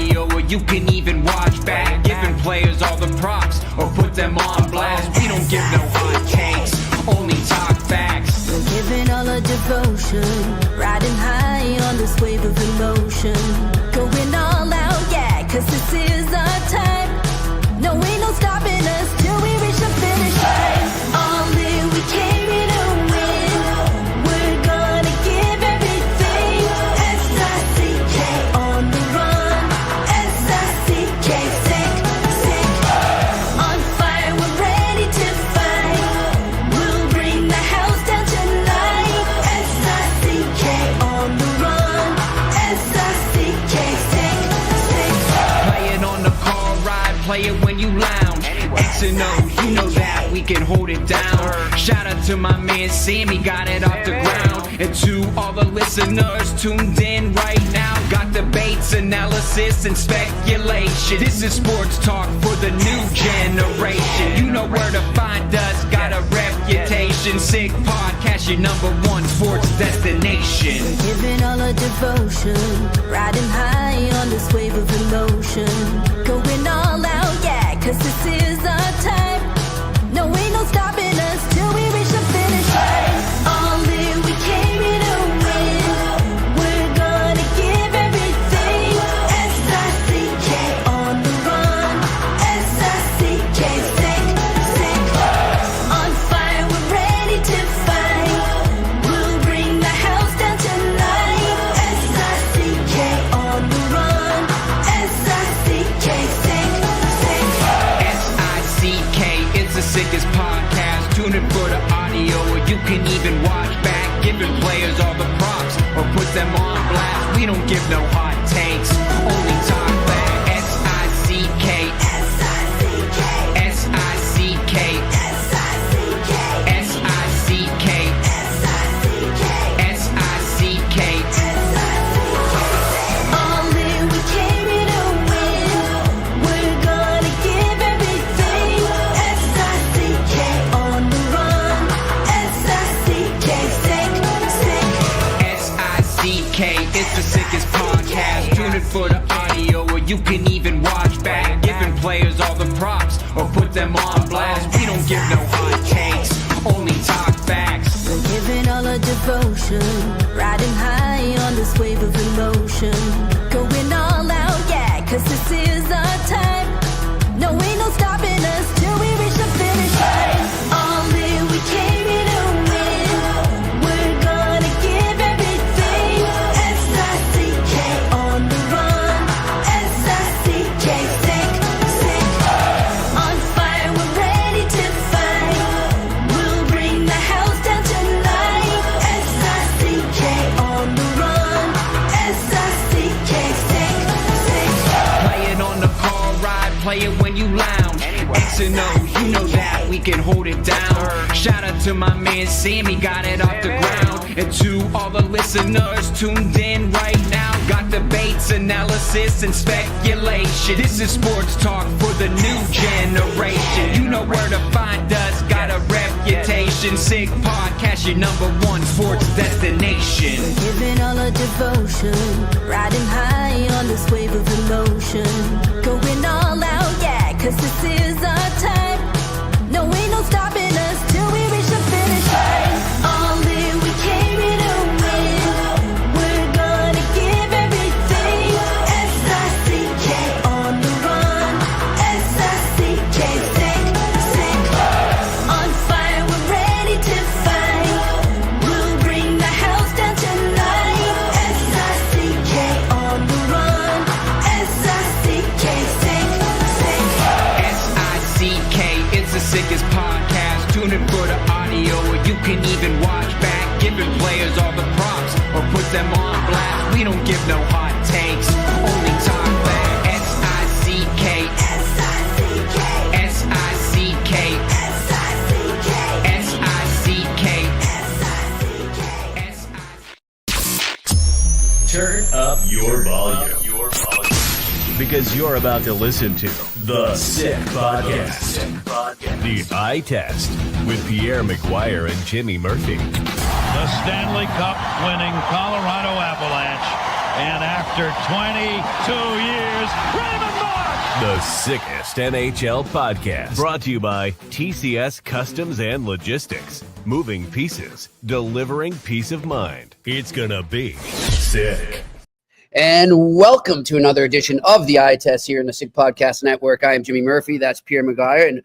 audio, or you can even watch back. Giving players all the props, or put them on blast. We don't give no hot takes, only talk facts. We're giving all our devotion, riding high on this wave of emotion. Going all out, yeah, cause this is our time. No, ain't no stopping us till we reach the finish line. All in, we came here to win. We're gonna give everything. S-I-C-K on the run. S-I-C-K, sick, sick. On fire, we're ready to fight. We'll bring the house down tonight. S-I-C-K on the run. S-I-C-K, sick, sick. Play it on the car ride, play it when you lounge. X and O, you know that we can hold it down. Shout out to my man Sammy, got it off the ground. And to all the listeners tuned in right now, got debates, analysis, and speculation. This is sports talk for the new generation. You know where to find us, got a reputation. Sick podcast, your #1 sports destination. Giving all our devotion, riding high on this wave of emotion. Going all out, yeah, cause this is our time. No, ain't no stopping us till we reach the finish line. All in, we came here to win. We're gonna give everything. S-I-C-K on the run. S-I-C-K, sick, sick. On fire, we're ready to fight. We'll bring the house down tonight. S-I-C-K on the run. S-I-C-K, sick, sick. S-I-C-K is the sickest podcast. Tune in for the audio, or you can even watch back. Giving players all the props, or put them on blast. We don't give no hot takes, only talk back. S-I-C-K, S-I-C-K, S-I-C-K, S-I-C-K, S-I-C-K, S-I-C-K, S-I-C-K. All in, we came here to win. We're gonna give everything. S-I-C-K on the run. S-I-C-K, sick, sick. S-I-C-K is the sickest podcast. Tune in for the audio, or you can even watch back. Giving players all the props, or put them on blast. We don't give no hot takes, only talk facts. We're giving all our devotion, riding high on this wave of emotion. Going all out, yeah, cause this is our time. No, ain't no stopping us till we reach the finish line. All in, we came here to win. We're gonna give everything. S-I-C-K on the run. S-I-C-K, sick, sick. On fire, we're ready to fight. We'll bring the house down tonight. S-I-C-K on the run. S-I-C-K, sick, sick. Play it on the car ride, play it when you lounge. X and O, you know that we can hold it down. Shout out to my man Sammy, got it off the ground. And to all the listeners tuned in right now, got debates, analysis, and speculation. This is sports talk for the new generation. You know where to find us, got a reputation. Sick podcast, your #1 sports destination. Giving all our devotion, riding high on this wave of emotion. Going all out, yeah, cause this is our time. No, ain't no stopping us till we reach the finish line. All in, we came here to win. We're gonna give everything. S-I-C-K on the run. S-I-C-K, sick, sick. On fire, we're ready to fight. We'll bring the house down tonight. S-I-C-K on the run. S-I-C-K, sick, sick. S-I-C-K is the sickest podcast. Tune in for the audio, or you can even watch back. Giving players all the props, or put them on blast. We don't give no hot takes, only talk back. S-I-C-K, S-I-C-K, S-I-C-K, S-I-C-K, S-I-C-K, S-I-C-K. Turn up your volume. Because you're about to listen to The Sick Podcast. The Eye Test with Pierre McGuire and Jimmy Murphy. The Stanley Cup winning Colorado Avalanche. And after 22 years, The sickest NHL podcast. Brought to you by TCS Customs and Logistics. Moving pieces, delivering peace of mind. It's gonna be sick. And welcome to another edition of the Eye Test here in the Sick Podcast Network. I am Jimmy Murphy. That's Pierre McGuire. And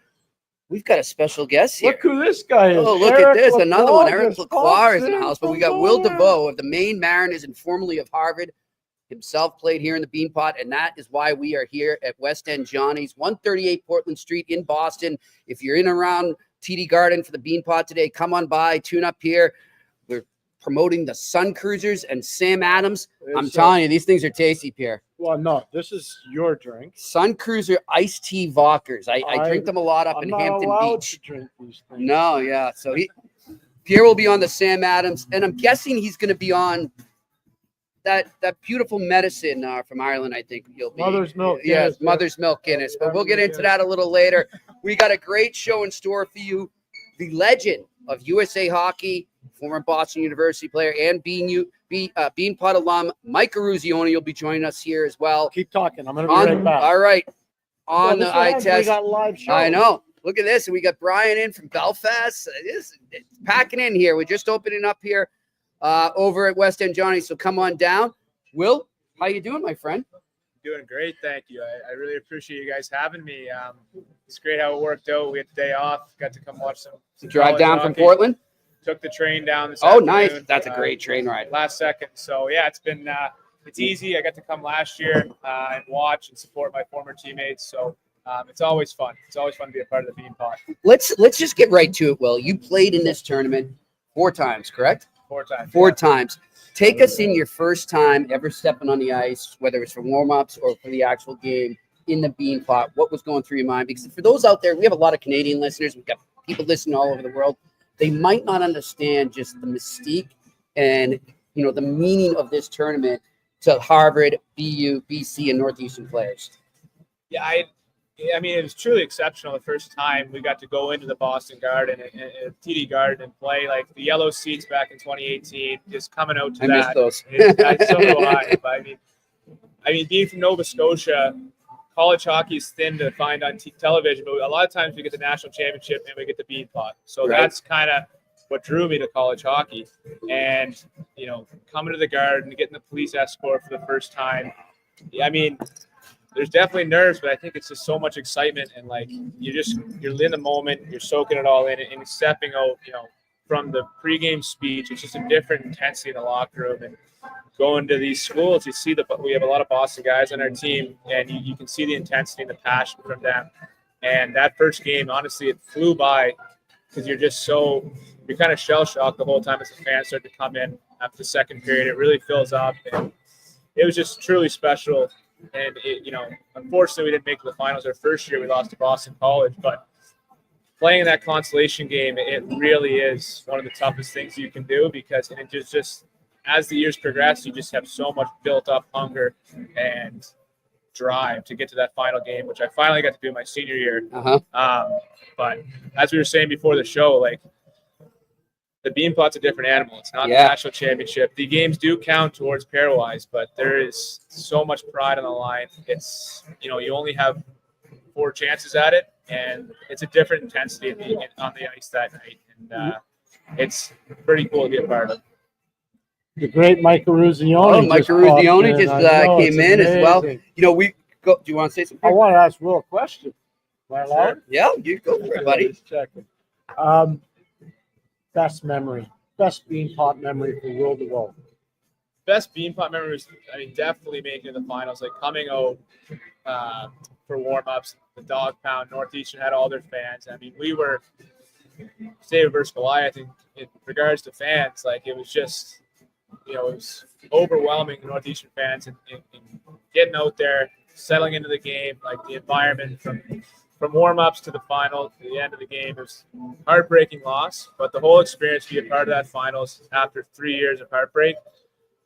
we've got a special guest here. Look who this guy is. Oh, look Eric at this. Another one. LaPlace Eric McGuire is in the house. But we got Wyllum Deveaux of the Maine Mariners and formerly of Harvard. Himself played here in the Beanpot, and that is why we are here at West End Johnnie's, 138 Portland Street in Boston. If you're in and around TD Garden for the Beanpot today, come on by, tune up here. We're promoting the Sun Cruisers and Sam Adams. I'm telling you, these things are tasty, Pierre. Well, no, this is your drink. Sun Cruiser iced tea vodkas. I drink them a lot up in Hampton Beach. To drink these things. No, yeah. So Pierre will be on the Sam Adams, and I'm guessing he's going to be on that beautiful medicine from Ireland. I think he'll be Mother's Milk. Yes, Mother's Milk Guinness. But we'll get into that a little later. We got a great show in store for you. The legend of USA Hockey, former Boston University player and Beanpot alum, Mike Eruzione, will be joining us here as well. Keep talking. I'm going to be right back. All right. On the eye We test. got a live show. I know. Look at this. And we got Brian in from Belfast. It's packing in here. We're just opening up here over at West End Johnnie. So come on down. Will, how you doing, my friend? Doing great, thank you. I really appreciate you guys having me. It's great how it worked out. We had the day off, got to come watch some Drive down college from hockey. Portland? Took the train down this Oh, afternoon. nice. That's a great train ride. Last second. So, yeah, it's been it's easy. I got to come last year and watch and support my former teammates. So it's always fun. It's always fun to be a part of the Beanpot. Let's just get right to it, Will. You played in this tournament 4 times, correct? 4 times. 4 times. Take us in your first time ever stepping on the ice, whether it's for warm-ups or for the actual game in the Beanpot. What was going through your mind? Because for those out there, we have a lot of Canadian listeners. We've got people listening all over the world. They might not understand just the mystique and, the meaning of this tournament to Harvard, BU, BC, and Northeastern players. Yeah, I mean, it was truly exceptional the first time we got to go into the Boston Garden and TD Garden and play like the yellow seats back in 2018, just coming out to I that. missed those. So do I. But I mean, being from Nova Scotia, college hockey is thin to find on television, but a lot of times we get the national championship and we get the Beanpot. So Right. That's kind of what drew me to college hockey. And, coming to the Garden, getting the police escort for the first time. Yeah, I mean, there's definitely nerves, but I think it's just so much excitement and you're in the moment, you're soaking it all in and stepping out, from the pregame speech. It's just a different intensity in the locker room. And going to these schools, you see we have a lot of Boston guys on our team, and you can see the intensity and the passion from them. And that first game, honestly, it flew by because you're kind of shell shocked the whole time as the fans start to come in after the second period. It really fills up, and it was just truly special. And unfortunately, we didn't make the finals our first year. We lost to Boston College, but playing that consolation game, it really is one of the toughest things you can do because it just as the years progress, you just have so much built up hunger and drive to get to that final game, which I finally got to do my senior year. But as we were saying before the show, the Beanpot's a different animal. It's not the national championship. The games do count towards pairwise, but there is so much pride on the line. It's, you only have 4 chances at it, and it's a different intensity on the ice that night. And it's pretty cool to be a part of. The great Mike Eruzione. Oh, Mike Eruzione just came in as well. We go. Do you want to say something? I want to ask Will a question. Am I allowed? Sure. Yeah, you go for it, buddy. Just checking. Best Beanpot memory for Wyllum Deveaux. Best Beanpot memory was, definitely making the finals. Coming out for warm-ups, the dog pound. Northeastern had all their fans. We were David versus Goliath in regards to fans. It was just, it was overwhelming the Northeastern fans and getting out there, settling into the game, the environment from warm-ups to the final, to the end of the game. It was heartbreaking loss, but the whole experience to be a part of that finals after 3 years of heartbreak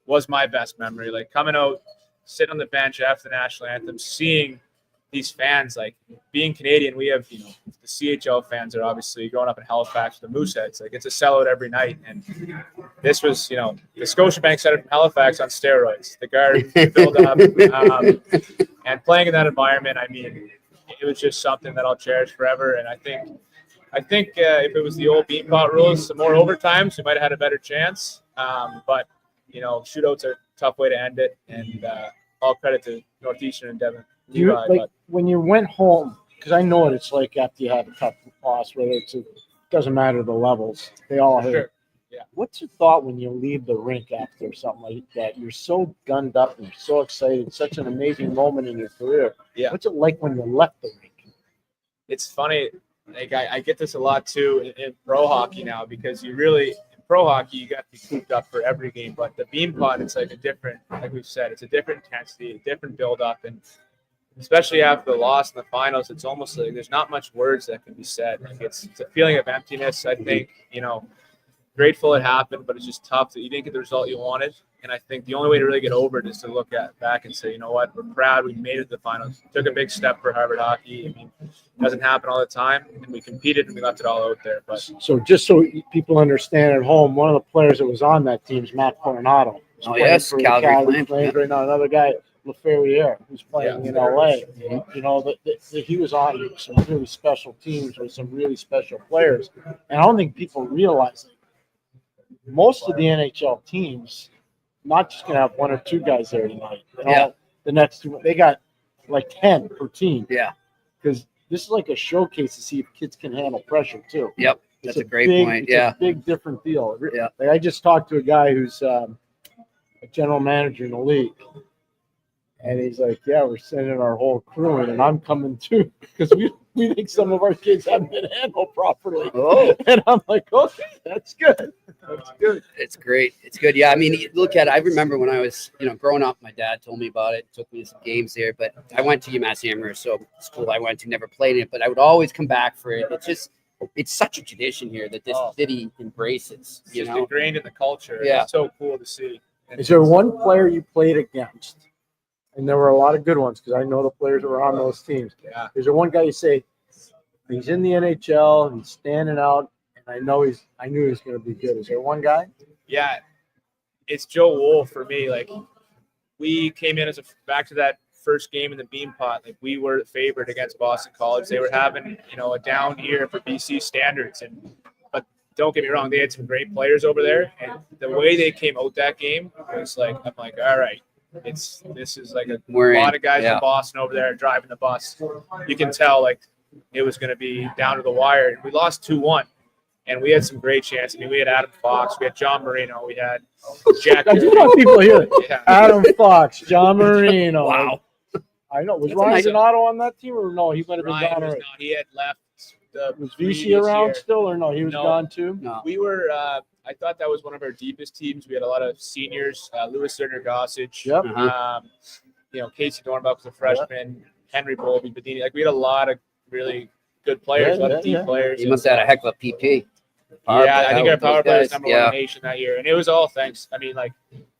was my best memory. Coming out, sitting on the bench after the national anthem, seeing these fans, being Canadian, we have, the CHL fans are obviously growing up in Halifax, the Mooseheads. It's a sellout every night. And this was, the Scotiabank Center from Halifax on steroids. The Garden filled up. And playing in that environment, I mean, it was just something that I'll cherish forever. And I think if it was the old Beanpot rules, some more overtimes, we might have had a better chance. But shootouts are a tough way to end it. And all credit to Northeastern and Devin. Do you when you went home? Because I know what it's like after you have a tough loss, whether doesn't matter the levels, they all hurt. Sure. Yeah. What's your thought when you leave the rink after something like that? You're so gunned up and you're so excited. Such an amazing moment in your career. Yeah. What's it like when you left the rink? It's funny. Like I get this a lot too in pro hockey now, because in pro hockey you got to be cooped up for every game. But the Beanpot, it's like like we've said, it's a different intensity, a different build up, and especially after the loss in the finals, it's almost like there's not much words that can be said. Like it's a feeling of emptiness. I think, grateful it happened, but it's just tough that you didn't get the result you wanted. And I think the only way to really get over it is to look back and say, you know what, we're proud. We made it to the finals. Took a big step for Harvard hockey. I mean, it doesn't happen all the time. And we competed and we left it all out there. But so just so people understand at home, one of the players that was on that team is Matt Keator. Oh, yes, Calgary Flames right now. Another guy, LaFerriere, who's playing in LA. He was on some really special teams with some really special players. And I don't think people realize it. Most of the NHL teams not just going to have one or two guys there tonight. The next two, they got like 10 per team. Yeah. Because this is like a showcase to see if kids can handle pressure too. Yep. That's a great point. It's a big different deal. Yeah. Like I just talked to a guy who's a general manager in the league. And he's like, yeah, we're sending our whole crew in, and I'm coming too, because we think some of our kids haven't been handled properly. Oh. And I'm like, okay, that's good. That's good. It's great. It's good. Yeah, I mean, look at it. I remember when I was, growing up, my dad told me about it, took me to some games there, but I went to UMass Amherst, so school I went to, never played it, but I would always come back for it. It's such a tradition here that this city embraces, it's just ingrained in the culture. Yeah. It's so cool to see. Is there one player you played against? And there were a lot of good ones, because I know the players that were on those teams. Yeah. Is there one guy you say, he's in the NHL, he's standing out, and I knew he was going to be good? Is there one guy? Yeah, it's Joe Wool for me. Like, we came in back to that first game in the Beanpot. Like, we were the favorite against Boston College. They were having, a down year for BC standards, but don't get me wrong, they had some great players over there, and the way they came out that game was like, I'm like, all right. This is like a lot of guys in Boston over there driving the bus. You can tell like it was going to be down to the wire. We lost 2-1, and we had some great chances. I mean, we had Adam Fox, we had John Marino, we had Jack. I do want people here. Yeah. Adam Fox, John Marino. Wow. I know. Was Ryan Donato on that team, or no? He might have been gone already. He had left. Was VC around still, or no? He was gone too. No. We were. I thought that was one of our deepest teams. We had a lot of seniors. Louis Cerner-Gossage. Yep. Casey Dornbuck was a freshman. Henry Bolby, Bedini. Like, we had a lot of really good players, a lot of deep players. He must have had a heck of a PP. I think our power play was number one in the nation that year, and it was all thanks. I mean, like,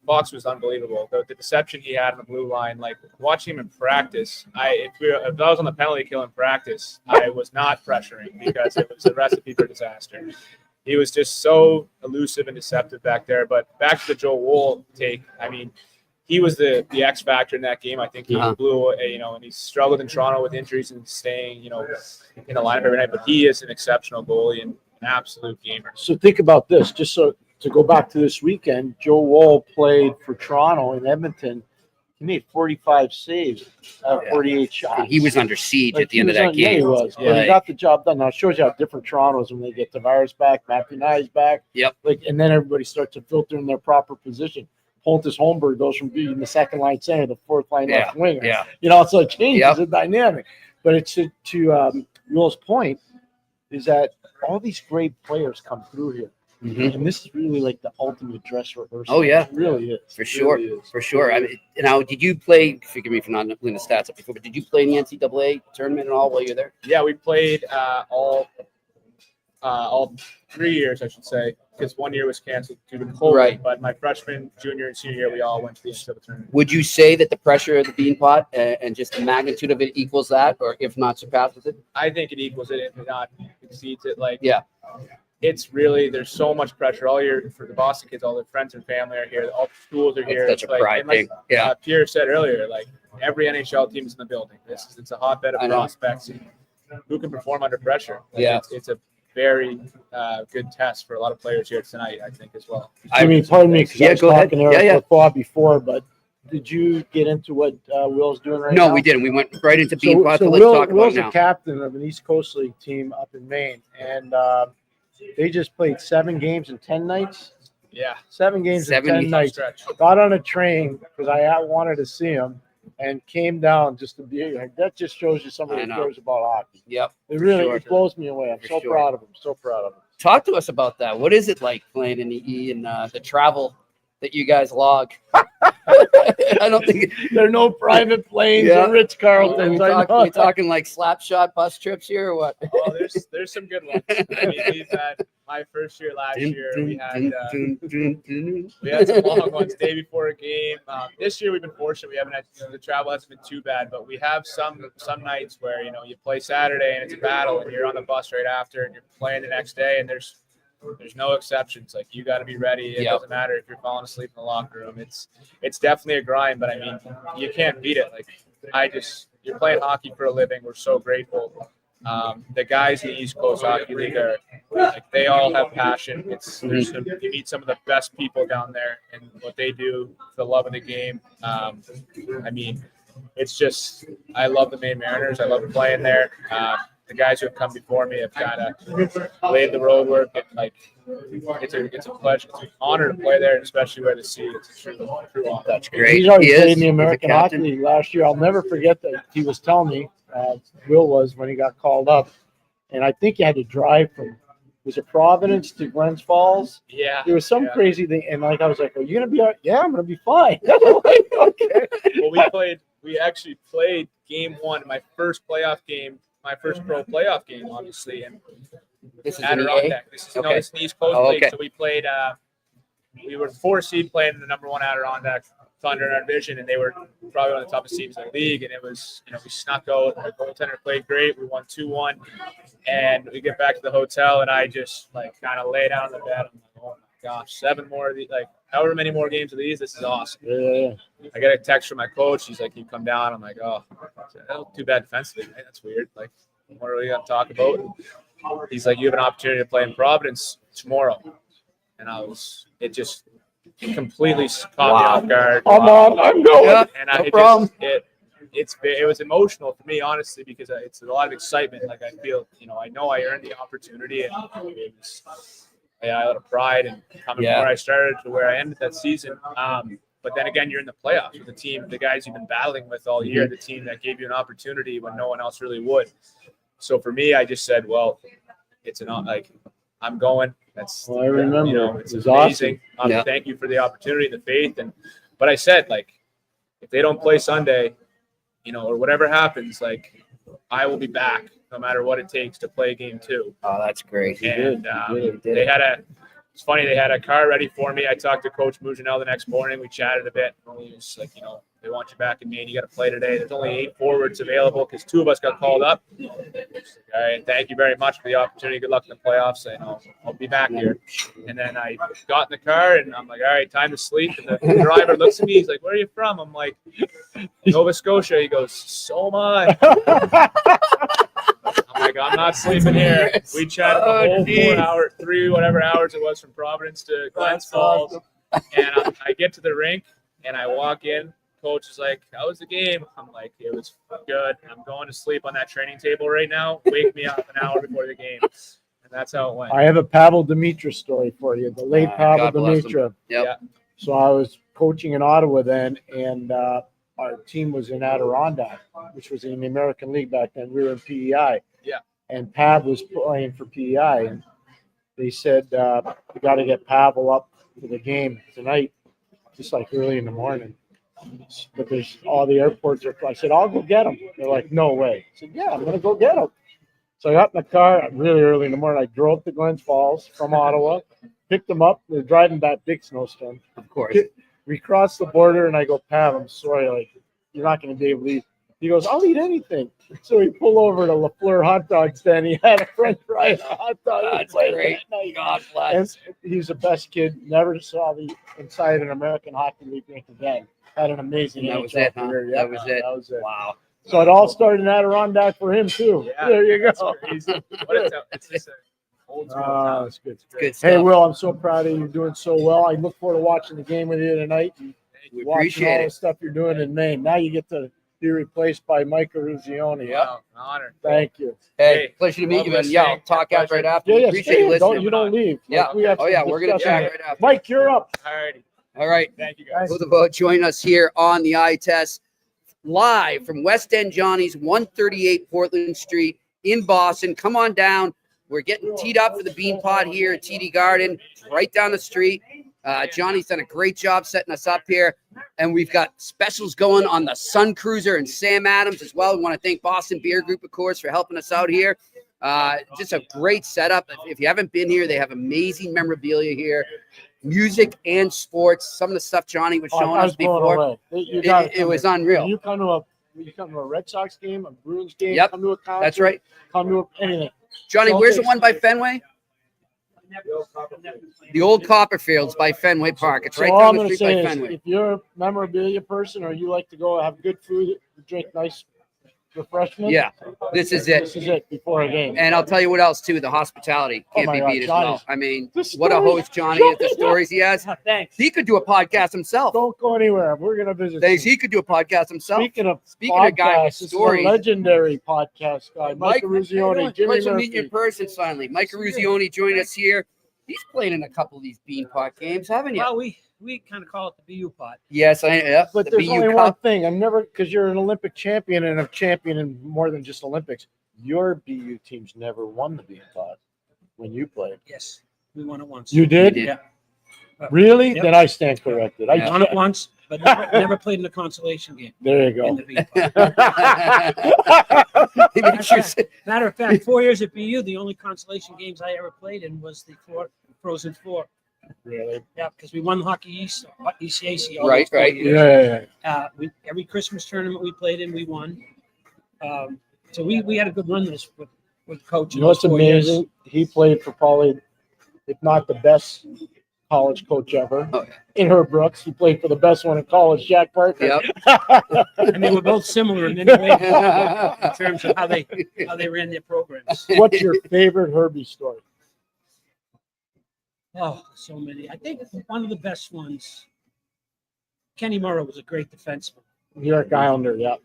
Fox was unbelievable. The deception he had on the blue line, like watching him in practice. If I was on the penalty kill in practice, I was not pressuring, because it was a recipe for disaster. He was just so elusive and deceptive back there. But back to the Joe Wool take, I mean, he was the X factor in that game. I think he blew, and he struggled in Toronto with injuries and staying, in the lineup every night. But he is an exceptional goalie and an absolute gamer. So think about this, just so to go back to this weekend. Joe Wool played for Toronto in Edmonton. He made 45 saves, 48 shots. And he was under siege at the end of that game. Yeah, he was. But he got the job done. Now, it shows you how different Toronto is when they get Tavares back, Matthew Nye's back. Yep. And then everybody starts to filter in their proper position. Pontus Holmberg goes from being the second line center, the fourth line left winger. Yeah. So it changes the dynamic. But it's to Will's point, is that all these great players come through here. Mm-hmm. And this is really like the ultimate dress rehearsal. Oh, yeah. It really is. For sure. Really is. For sure. I mean, now, did you play, forgive me for not putting the stats up before, but did you play in the NCAA tournament at all while you were there? Yeah, we played all 3 years, I should say, because 1 year was canceled due to COVID. Right. But my freshman, junior, and senior year, we all went to the NCAA tournament. Would you say that the pressure of the Beanpot and just the magnitude of it equals that, or if not surpasses it? I think it equals it, if not exceeds it. Like, it's really, there's so much pressure all year for the Boston kids. All their friends and family are here. All the schools are here. That's such a pride and like thing. Yeah. Pierre said earlier, like every NHL team is in the building. It's a hotbed of I know. prospects. And who can perform under pressure? Like, Yeah. It's a very good test for a lot of players here tonight, I think, as well. I mean, pardon me, because I was go ahead. talking there Yeah. with Bob before, but did you get into what Will's doing right No, now? we didn't. We went right into So, Beanpot. so Let's talk about Will's it a now. captain of an East Coast League team up in Maine, and they just played 7 games in 10 nights. Yeah. 7 games in 10 70 nights. Stretch. Got on a train because I wanted to see him, and came down just to be like, that just shows you somebody I who know. cares about hockey. Yep. It really sure. it blows me away. I'm For so sure. proud of him. So proud of him. Talk to us about that. What is it like playing in the E and the travel that you guys log? I don't think There are no private planes Yeah. or Ritz are Carltons. we talking like slap shot bus trips here or what? Oh, there's some good ones. I mean, we've had my first year last year. We had some long ones day before a game. This year we've been fortunate. We haven't had the travel hasn't been too bad, but we have some nights where you play Saturday and it's a battle, and you're on the bus right after, and you're playing the next day, and there's no exceptions. Like, you got to be ready. It Yep. doesn't matter if you're falling asleep in the locker room. It's definitely a grind, but I mean, you can't beat it. Like, you're playing hockey for a living. We're so grateful. The guys in the East Coast Hockey League are like, they all have passion. You meet some of the best people down there, and what they do for the love of the game. I mean, it's just, I love the Maine Mariners. I love playing there. The guys who have come before me have kind of laid the road work, and like, it's a pleasure, it's an honor to play there, and especially where the sea. It's a true honor. That's great. He's already He played is. in the He's a American Hockey captain. League last year. I'll never forget that he was telling me, Will was, when he got called up, and I think he had to drive from, was it Providence to Glens Falls? Yeah. There was some yeah. crazy thing, and like I was like, "Are you gonna be all right?" Yeah, I'm gonna be fine. I'm like, okay. Well, we actually played game 1, my first playoff game, my first pro playoff game, obviously, and This is an EA? Adirondack. This is Okay. this is the East Coast Oh, League. okay. So we played. We were 4 seed playing the number 1 Adirondack Thunder in our division, and they were probably one of the toughest teams in the league. And it was, we snuck out. Our goaltender played great. We won 2-1, and we get back to the hotel, and I just kind of lay down on the bed. I'm like, oh my gosh, 7 more of these, however many more games of these. This is awesome. Yeah. I get a text from my coach. He's like, "You come down." I'm like, "Oh, that was too bad defensively. Right? That's weird. Like, what are we gonna talk about?" He's like, "You have an opportunity to play in Providence tomorrow," and it just completely caught me off guard. I'm going. Yeah, And no problem. it was emotional for me, honestly, because it's a lot of excitement. Like, I feel, I know I earned the opportunity, and it was, a lot of pride and coming from where I started to where I ended that season. But then again, you're in the playoffs with the team, the guys you've been battling with all year, the team that gave you an opportunity when no one else really would. So for me, I just said, well, I'm going. That's, Well, I remember. it's It was amazing. awesome. Yeah. Thank you for the opportunity, the faith. But I said, if they don't play Sunday, or whatever happens, I will be back no matter what it takes to play game 2. Oh, that's great. And did. it's funny, they had a car ready for me. I talked to Coach Mujanel the next morning. We chatted a bit. And he was like, they want you back in Maine. You got to play today. There's only 8 forwards available because 2 of us got called up. All right, thank you very much for the opportunity. Good luck in the playoffs. And I'll be back here. And then I got in the car, and I'm like, all right, time to sleep. And the driver looks at me. He's like, where are you from? I'm like, Nova Scotia. He goes, so am I. I'm like, I'm not sleeping here. We chatted the whole 3 whatever hours it was from Providence to Glens Falls. And I get to the rink, and I walk in. Coach is like, how was the game? I'm like, it was good. I'm going to sleep on that training table right now. Wake me up an hour before the game. And that's how it went. I have a Pavel Dimitra story for you. The late Pavel God bless him. Dimitra. Yep. So I was coaching in Ottawa then, and our team was in Adirondack, which was in the American League back then. We were in PEI. Yeah. And Pav was playing for PEI, and they said, we got to get Pavel up for the game tonight, just early in the morning. But there's all the airports are. I said, I'll go get him. They're like, no way. I said, yeah, I'm gonna go get him. So I got in the car really early in the morning. I drove to Glens Falls from Ottawa, picked them up. They're driving back, big snowstorm. Of course. We crossed the border, and I go, Pav, I'm sorry, you're not gonna be able to leave. He goes, I'll eat anything. So he pulled over to LaFleur hot dog stand. He had a French fry hot dog. That's great. God bless. And he's the best kid. Never saw the inside an American Hockey League rink again. Had an amazing That was NHL it, huh? career. That was it. That was it. Wow. So it all started in Adirondack for him, too. Yeah, There you that's go. crazy. What a it's just an old school town. It's good. Good stuff. Hey, Will, I'm so proud of you. You're doing so well. I look forward to watching the game with you tonight. And We watching appreciate all the it. stuff you're doing in Maine. Now you get to be replaced by Mike Eruzione. Wow, an honor. Thank you. Hey, pleasure to meet you. And yeah, I'll talk out right after. Yeah, Appreciate stay you in. listening. You don't leave. Yeah. We have Oh, yeah, some we're going to discussion. chat right after. Mike, you're up. Alrighty. All right. Thank you guys. Wyllum Deveaux joining us here on the eye test, live from West End Johnnie's, 138 Portland Street in Boston. Come on down. We're getting teed up for the Beanpot here at TD Garden, right down the street. Johnny's done a great job setting us up here, and we've got specials going on the Sun Cruiser and Sam Adams as well. We want to thank Boston Beer Group, of course, for helping us out here. Just a great setup. If you haven't been here, they have amazing memorabilia here, music and sports. Some of the stuff Johnny was showing I us was blown before, away. You gotta it come was here. unreal. You come to a Red Sox game, a Bruins game, Yep, come to a concert. That's right. Come to anything. Johnny, Celtics. where's the one by Fenway? The old Copperfields by Fenway Park. It's So right all down I'm the going to street say by is, Fenway. if you're a memorabilia person or you like to go have good food, drink nice refreshment, Yeah, this is this it. is it before a game. And I'll tell you what else, too. The hospitality Oh can't my be God, beat as well. Johnny's- I mean, The what a stories- host Johnny is, the Johnny- stories he has. Thanks. He could do a podcast himself. Don't go anywhere. We're going to visit. Thanks. you. He could do a podcast himself. Speaking of Speaking of guy with podcasts, this stories. is a legendary podcast guy, Mike Eruzione, Jimmy pleasure meeting you in Murphy. person finally. Mike Eruzione joined us here. He's played in a couple of these Beanpot games, haven't you? Well, we kind of call it the BU pot. Yes, I yeah, But the there's BU only Cup. one thing. I'm never, because you're an Olympic champion and a champion in more than just Olympics. Your BU teams never won the Beanpot when you played. Yes, we won it once. You did? You did. Yeah. Really? Yep. Then I stand corrected. Yeah. Won it once, but never played in a consolation game There you in go. the BU pot. He makes sure to- Matter of fact, 4 years at BU, the only consolation games I ever played in was the Frozen Four. Really? Yeah, because we won Hockey East, ECHL. all Right, those 4 right. years. Yeah. Every Christmas tournament we played in, we won. So we had a good run this with coach. You know what's amazing? He played for probably, if not the best college coach ever. Oh, In Herb Brooks. He played for the best one in college, Jack Parker. Yep. I mean, we're both similar in many ways in terms of how they ran their programs. What's your favorite Herbie story? Oh, so many. I think one of the best ones, Kenny Morrow was a great defenseman. New York Islander, yeah.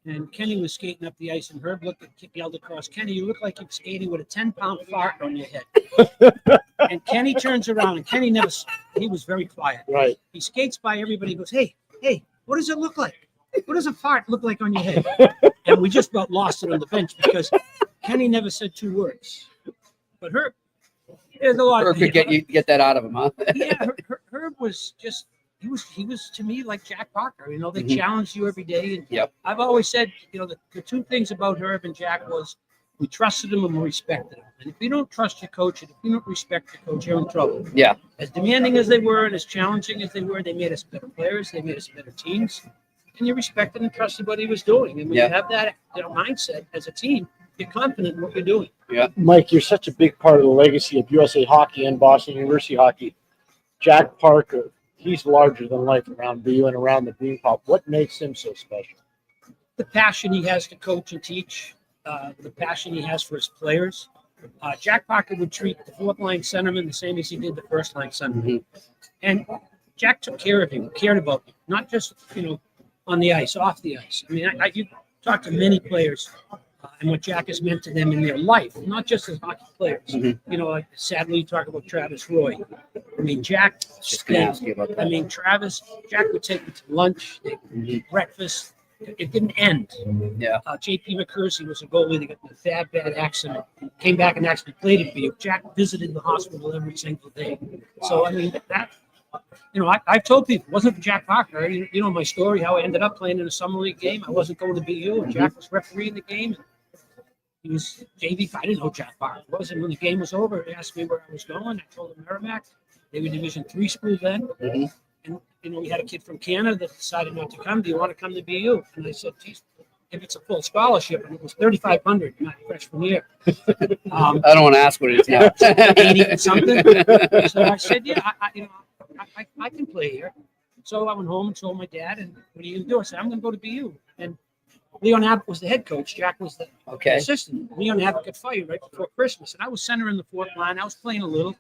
And Kenny was skating up the ice, and Herb yelled across, Kenny, you look like you're skating with a 10-pound fart on your head. And Kenny turns around, and Kenny he was very quiet. Right. He skates by everybody, goes, hey, what does it look like? What does a fart look like on your head? And we just about lost it on the bench because Kenny never said 2 words. But Herb, there's a lot. Herb could get that out of him, huh? Yeah, Herb was just he was to me like Jack Parker. You know, they challenged you every day. And Yep. I've always said, you know, the 2 things about Herb and Jack was we trusted him and we respected him. And if you don't trust your coach and if you don't respect your coach, you're in trouble. Yeah. As demanding as they were and as challenging as they were, they made us better players. They made us better teams. And you respected and trusted what he was doing. And when Yeah. you have that mindset as a team, you're confident in what you're doing. Mike, you're such a big part of the legacy of USA hockey and Boston University hockey. Jack Parker, he's larger than life around BU and around the Beanpot. What makes him so special? The passion he has to coach and teach, the passion he has for his players. Jack Parker would treat the 4th-line centerman the same as he did the 1st-line centerman. And Jack took care of him, cared about him, not just, you know, on the ice, off the ice. I mean, you talk to many players and what Jack has meant to them in their life, not just as hockey players. You know, like sadly, you talk about Travis Roy. I mean, Jack Just gonna ask you about that. I mean, Jack would take me to lunch, breakfast. It didn't end. Yeah. J.P. McCursey was a goalie that got a bad accident. Came back and actually played at BU. Jack visited the hospital every single day. So, I mean, that, you know, I've told people, it wasn't for Jack Parker. You know my story, how I ended up playing in a summer league game. I wasn't going to BU, and Jack was refereeing the game. He was JV. I didn't know Jack Parker was. And when the game was over, he asked me where I was going. I told him Merrimack. They were Division III school then. And, you know, we had a kid from Canada that decided not to come. Do you want to come to BU? And I said, geez, if it's a full scholarship, and it was $3,500 my freshman year. I don't want to ask what it is now. 80 and something. So I said, yeah, I can play here. So I went home and told my dad, and what are you going to do? I said, I'm going to go to BU. And Leon Abbott was the head coach. Jack was the assistant. Leon Abbott got fired right before Christmas. And I was center in the fourth line. I was playing a little.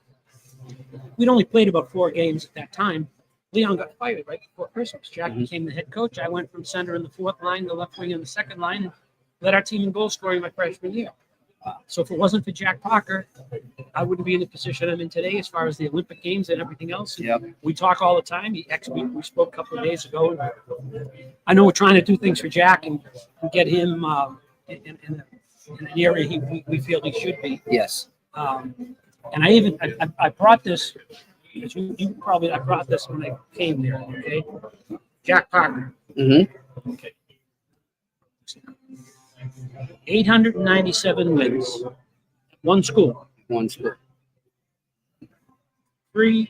We'd only played about 4 games at that time. Leon got fired right before Christmas. Jack became the head coach. I went from center in the fourth line to left wing in the second line and led our team in goal scoring my freshman year. So if it wasn't for Jack Parker, I wouldn't be in the position I'm in today as far as the Olympic Games and everything else. And we talk all the time. We spoke a couple of days ago. I know we're trying to do things for Jack and get him in an area we feel he should be. Yes. And I brought this. I brought this when I came there. Okay, Jack Parker. Mm-hmm. Okay. 897 wins. One school. 3 NCAA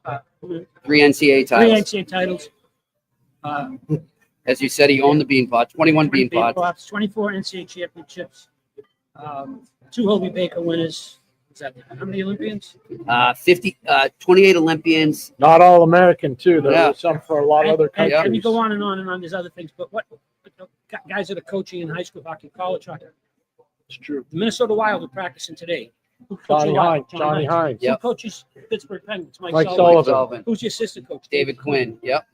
titles. 3 NCAA titles. As you said, he owned the Beanpot. 21 Beanpots. 24 NCAA championships. 2 Hobie Baker winners. Is that how many Olympians? 28 Olympians. Not all American too. There were some for a lot of other countries. And you go on and on and on. There's other things, but what guys that are coaching in high school hockey, college hockey. It's true. The Minnesota Wild are practicing today. Johnny Hines. Who coaches Pittsburgh Penguins? Mike Sullivan. Who's the assistant coach? David Quinn. Yep.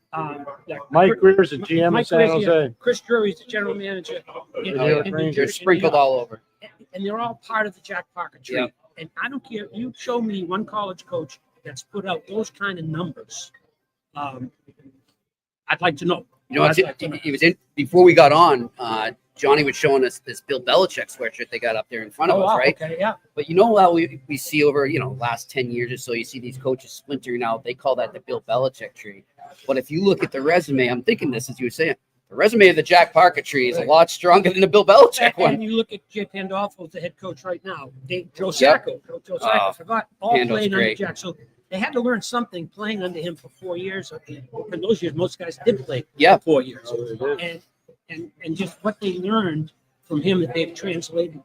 Mike Greer's the GM of San Jose. Chris Drury's the general manager. They're sprinkled all over. And they're all part of the Jack Parker tree. Yep. And I don't care. You show me one college coach that's put out those kind of numbers. I'd like to know. You know, it was in before we got on. Johnny was showing us this Bill Belichick sweatshirt they got up there in front of us, right? Okay, yeah. But you know how we see over, last 10 years or so, you see these coaches splintering out. They call that the Bill Belichick tree. But if you look at the resume, I'm thinking this as you were saying, the resume of the Jack Parker tree is a lot stronger than the Bill Belichick one. And you look at Jay Pandolfo, the head coach right now. Joe Sacco. Joe Sacco, forgot, all played under Jack. So they had to learn something playing under him for 4 years. In those years, most guys did play 4 years. And just what they learned from him that they've translated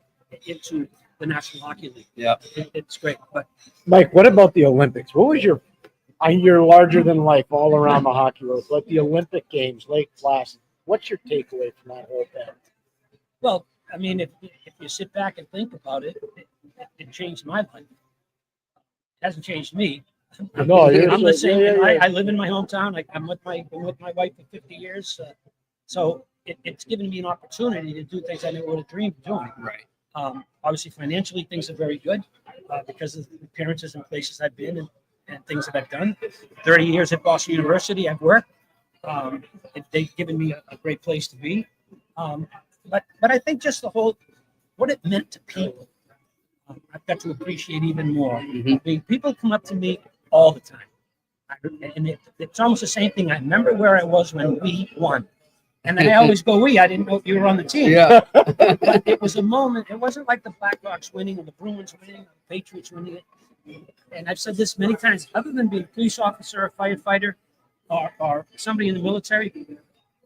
into the National Hockey League. Yeah, it's great. But Mike, what about the Olympics? What was your larger than life all around the hockey world, like the Olympic Games, Lake Placid? What's your takeaway from that whole thing? Well, I mean, if you sit back and think about it, it changed my life. It hasn't changed me. No, I'm the same. Yeah. I live in my hometown. I'm with my wife for 50 years. So it's given me an opportunity to do things I never would have dreamed of doing. Right. Obviously, financially, things are very good because of the appearances and places I've been and things that I've done. 30 years at Boston University, I've worked. They've given me a great place to be. But I think just the whole, what it meant to people, I've got to appreciate even more. Mm-hmm. I mean, people come up to me all the time. And it's almost the same thing. I remember where I was when we won. And I always go, I didn't know if you were on the team. Yeah. But it was a moment. It wasn't like the Blackhawks winning or the Bruins winning or the Patriots winning it. And I've said this many times, other than being a police officer, a firefighter, or somebody in the military,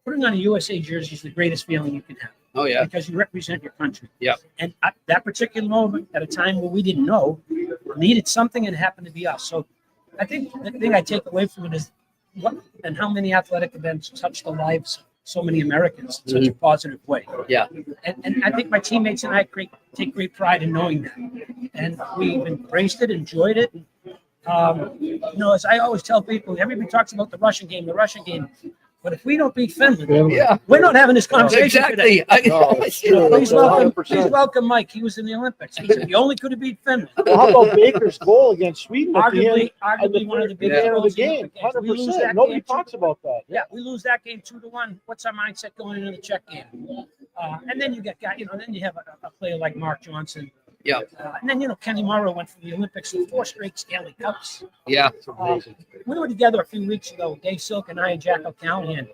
putting on a USA jersey is the greatest feeling you can have. Oh, yeah. Because you represent your country. Yeah. And at that particular moment, at a time where we didn't know, needed something, and it happened to be us. So I think the thing I take away from it is what and how many athletic events touch the lives of so many Americans in such a positive way. Yeah. And I think my teammates and I take great pride in knowing that. And we've embraced it, enjoyed it. As I always tell people, everybody talks about the Russian game. But if we don't beat Finland, we're not having this conversation today. Please welcome Mike. He was in the Olympics. He said he only could have beat Finland. Well, how about Baker's goal against Sweden? Arguably one of the biggest of the goals game. in the game. 100%. Nobody talks about that. Yeah, we lose that game 2-1. What's our mindset going into the Czech game? And then you get guys, then you have a player like Mark Johnson. Yeah. And then, Kenny Morrow went from the Olympics with 4 straight Stanley Cups. Yeah. We were together a few weeks ago, Dave Silk and I and Jack O'Callahan.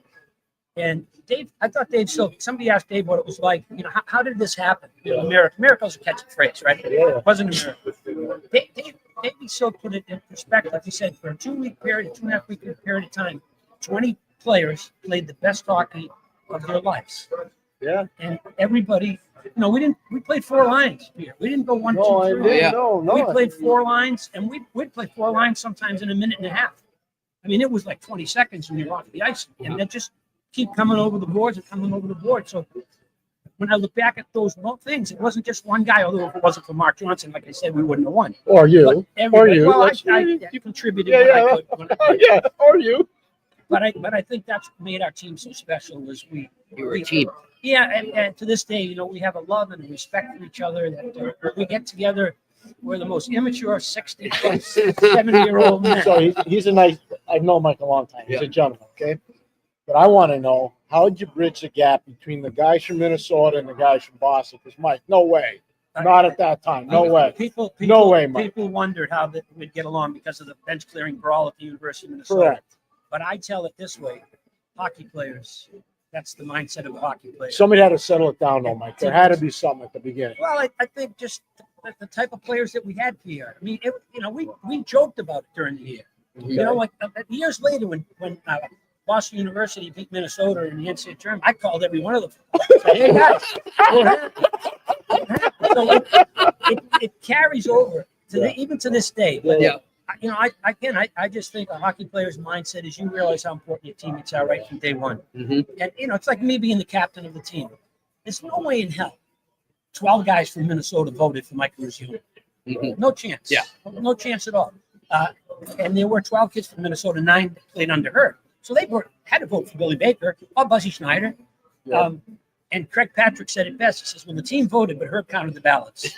And Dave, I thought Dave Silk, somebody asked Dave what it was like. How did this happen? Miracles are catching phrase, right? Yeah. It wasn't a miracle. Dave Silk put it in perspective. He said for a 2-week period, 2.5-week period of time, 20 players played the best hockey of their lives. Yeah. And everybody, we played 4 lines here. We didn't go 1, 2, 3. No, I didn't. Yeah. No. We played 4 lines, and we'd play 4 lines sometimes in a minute and a half. I mean, it was like 20 seconds when you're off the ice, and that just keep coming over the boards and coming over the board. So when I look back at those things, it wasn't just one guy. Although if it wasn't for Mark Johnson, like I said, we wouldn't have won. Or you. But everybody- Well, I Let's- contributed Yeah, when I yeah. could. When I could. Yeah, or you. But I think that's what made our team so special was we. You were a team. Yeah, and to this day, we have a love and a respect for each other. That we get together. We're the most immature 60, 70-year-old men. So he's a nice. I've known Mike a long time. He's Yeah. a gentleman, okay. But I want to know, how did you bridge the gap between the guys from Minnesota and the guys from Boston? Because Mike, no way, not at that time, no way. People, No way, Mike. People wondered how we'd get along because of the bench clearing brawl at the University of Minnesota. Correct. But I tell it this way: hockey players. That's the mindset of a hockey player. Somebody had to settle it down, though, Mike. There had to be something at the beginning. Well, I think just the type of players that we had, Pierre. I mean, we joked about it during the year. Like years later when Boston University beat Minnesota in the NCAA tournament, I called every one of them. Said, hey guys, what happened? So it carries over even to this day. But Yeah. I just think a hockey player's mindset is you realize how important your teammates are right from day one. Mhm. And it's like me being the captain of the team. There's no way in hell 12 guys from Minnesota voted for Mike Eruzione. Mhm. No chance. Yeah. No chance at all. And there were 12 kids from Minnesota, 9 that played under her. So they had to vote for Billy Baker or Buzzy Schneider. Yeah. And Craig Patrick said it best. He says, well, the team voted, but Herb counted the ballots.